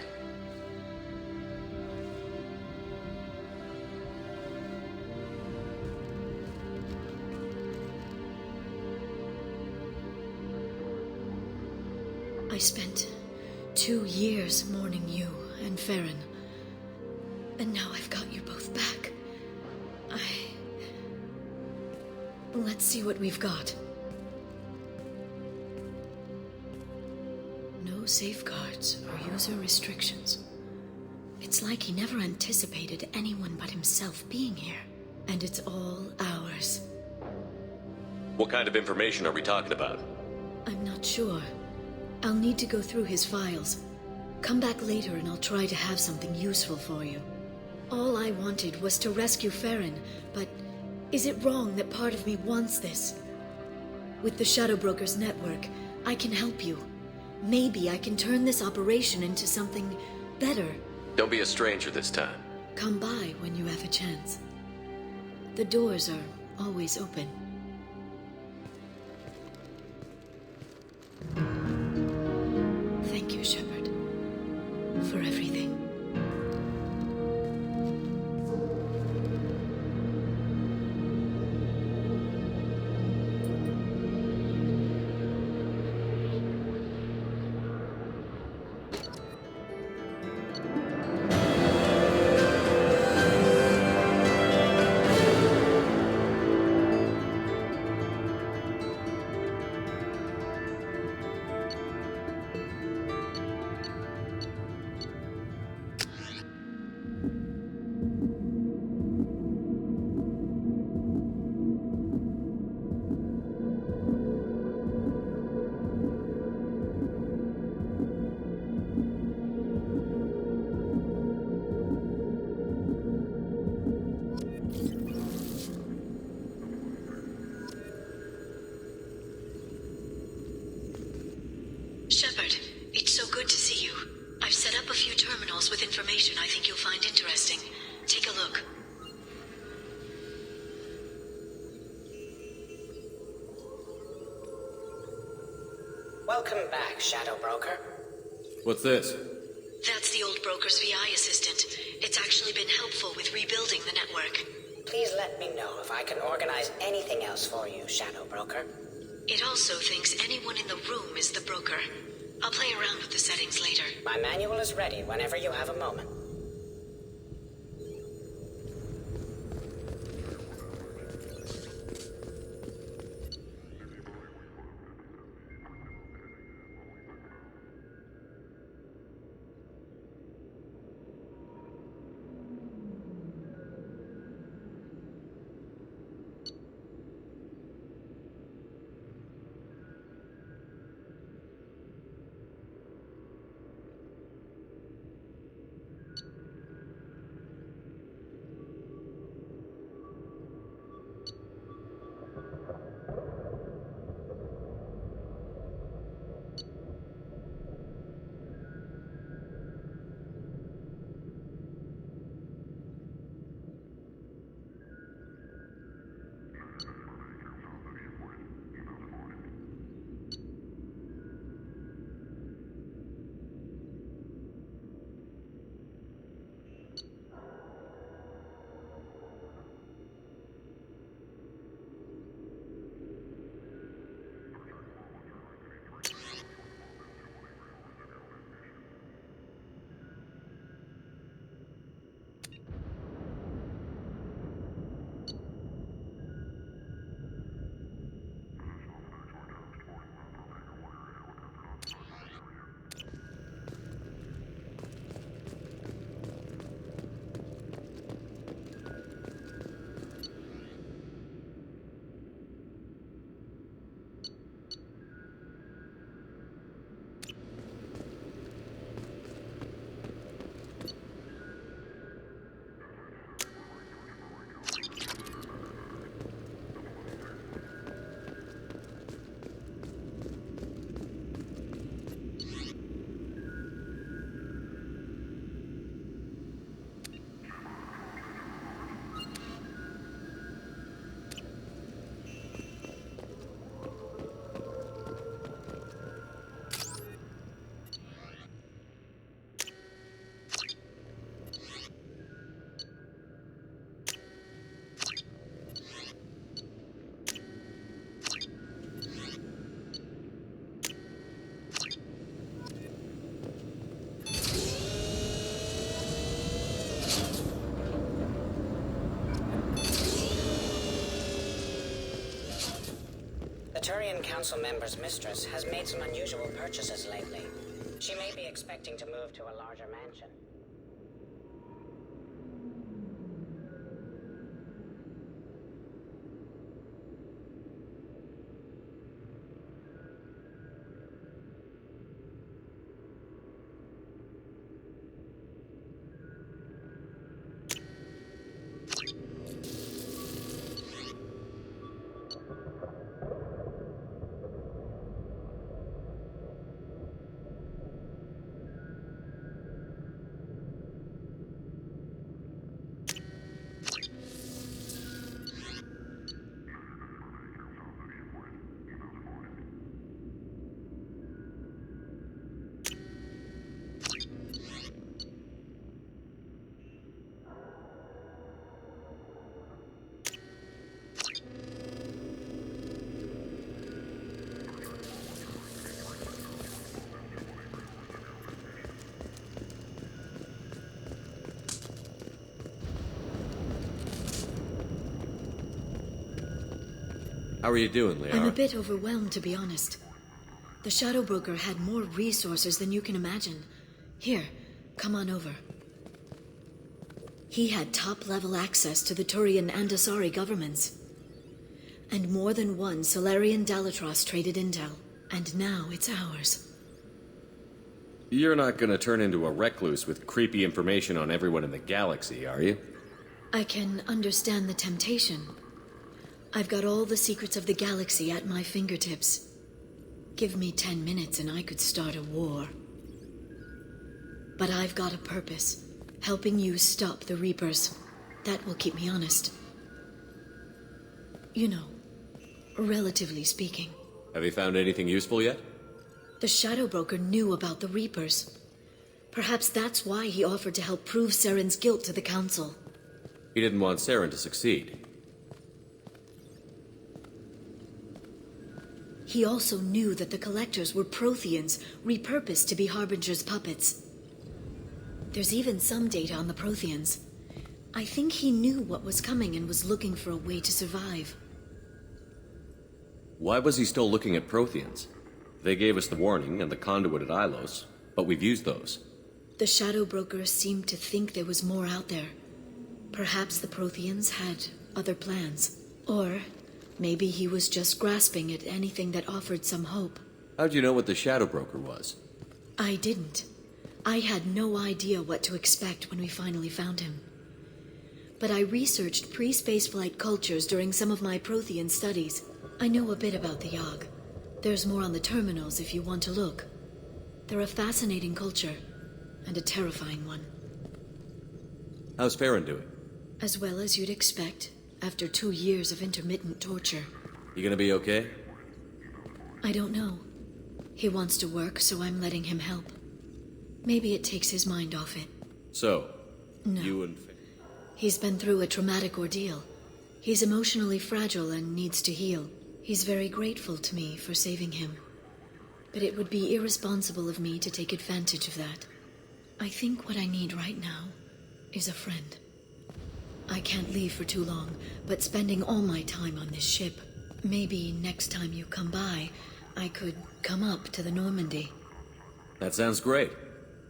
I spent 2 years mourning you and Farron. And now I've got you both back. Let's see what we've got. No safeguards or user restrictions. It's like he never anticipated anyone but himself being here. And it's all ours. What kind of information are we talking about? I'm not sure. I'll need to go through his files. Come back later and I'll try to have something useful for you. All I wanted was to rescue Farron, but is it wrong that part of me wants this? With the Shadow Broker's network, I can help you. Maybe I can turn this operation into something better. Don't be a stranger this time. Come by when you have a chance. The doors are always open. Thank you, Shepard, for everything. Shepard, it's so good to see you. I've set up a few terminals with information I think you'll find interesting. Take a look. Welcome back, Shadow Broker. What's this? That's the old broker's VI assistant. It's actually been helpful with rebuilding the network. Please let me know if I can organize anything else for you, Shadow Broker. It also thinks anyone in the room is the broker. I'll play around with the settings later. My manual is ready whenever you have a moment. Turian Council member's mistress has made some unusual purchases lately. She may be expecting to move to a larger mansion. How are you doing, Liara? I'm a bit overwhelmed, to be honest. The Shadow Broker had more resources than you can imagine. Here, come on over. He had top-level access to the Turian and Asari governments. And more than one Solarian Dalatros traded intel. And now it's ours. You're not gonna turn into a recluse with creepy information on everyone in the galaxy, are you? I can understand the temptation. I've got all the secrets of the galaxy at my fingertips. Give me 10 minutes and I could start a war. But I've got a purpose. Helping you stop the Reapers. That will keep me honest. You know, relatively speaking. Have you found anything useful yet? The Shadow Broker knew about the Reapers. Perhaps that's why he offered to help prove Saren's guilt to the Council. He didn't want Saren to succeed. He also knew that the Collectors were Protheans, repurposed to be Harbinger's puppets. There's even some data on the Protheans. I think he knew what was coming and was looking for a way to survive. Why was he still looking at Protheans? They gave us the warning and the conduit at Ilos, but we've used those. The Shadow Broker seemed to think there was more out there. Perhaps the Protheans had other plans. Or maybe he was just grasping at anything that offered some hope. How'd you know what the Shadow Broker was? I didn't. I had no idea what to expect when we finally found him. But I researched pre-spaceflight cultures during some of my Prothean studies. I know a bit about the Yogg. There's more on the terminals if you want to look. They're a fascinating culture, and a terrifying one. How's Farron doing? As well as you'd expect, after 2 years of intermittent torture. You gonna be okay? I don't know. He wants to work, so I'm letting him help. Maybe it takes his mind off it. So, No. you and... He's been through a traumatic ordeal. He's emotionally fragile and needs to heal. He's very grateful to me for saving him. But it would be irresponsible of me to take advantage of that. I think what I need right now is a friend. I can't leave for too long, but spending all my time on this ship. Maybe next time you come by, I could come up to the Normandy. That sounds great.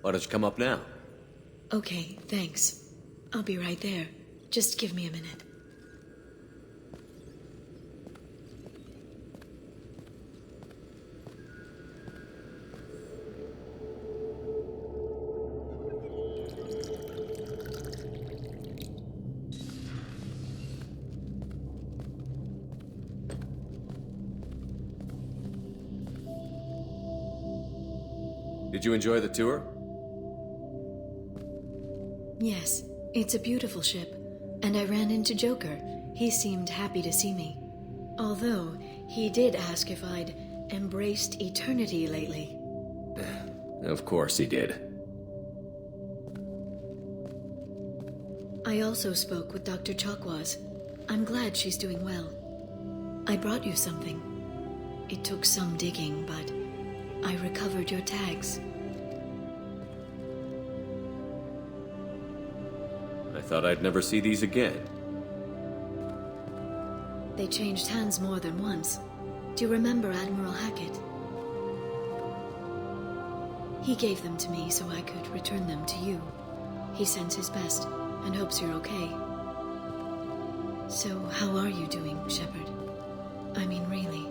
Why don't you come up now? Okay, thanks. I'll be right there. Just give me a minute. Did you enjoy the tour? Yes, it's a beautiful ship. And I ran into Joker. He seemed happy to see me. Although, he did ask if I'd embraced eternity lately. Of course he did. I also spoke with Dr. Chakwas. I'm glad she's doing well. I brought you something. It took some digging, but I recovered your tags. I thought I'd never see these again. They changed hands more than once. Do you remember Admiral Hackett? He gave them to me so I could return them to you. He sends his best and hopes you're okay. So, how are you doing, Shepard? I mean, really.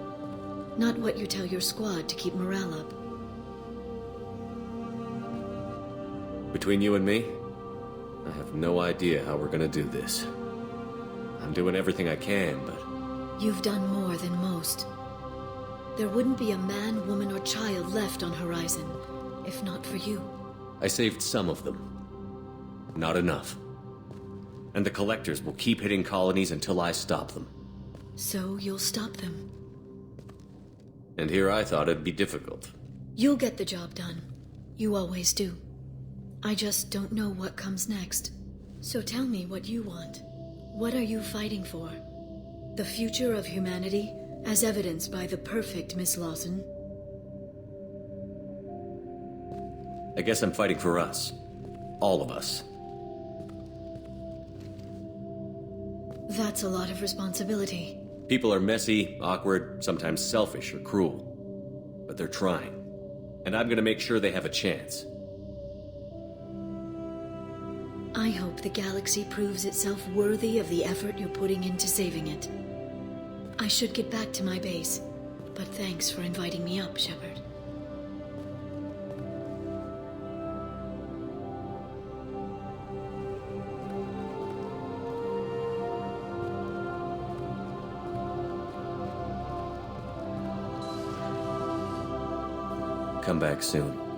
Not what you tell your squad to keep morale up. Between you and me, I have no idea how we're gonna do this. I'm doing everything I can, but... You've done more than most. There wouldn't be a man, woman, or child left on Horizon, if not for you. I saved some of them. Not enough. And the Collectors will keep hitting colonies until I stop them. So you'll stop them. And here I thought it'd be difficult. You'll get the job done. You always do. I just don't know what comes next. So tell me what you want. What are you fighting for? The future of humanity, as evidenced by the perfect Miss Lawson? I guess I'm fighting for us. All of us. That's a lot of responsibility. People are messy, awkward, sometimes selfish or cruel. But they're trying. And I'm gonna make sure they have a chance. I hope the galaxy proves itself worthy of the effort you're putting into saving it. I should get back to my base, but thanks for inviting me up, Shepard. Come back soon.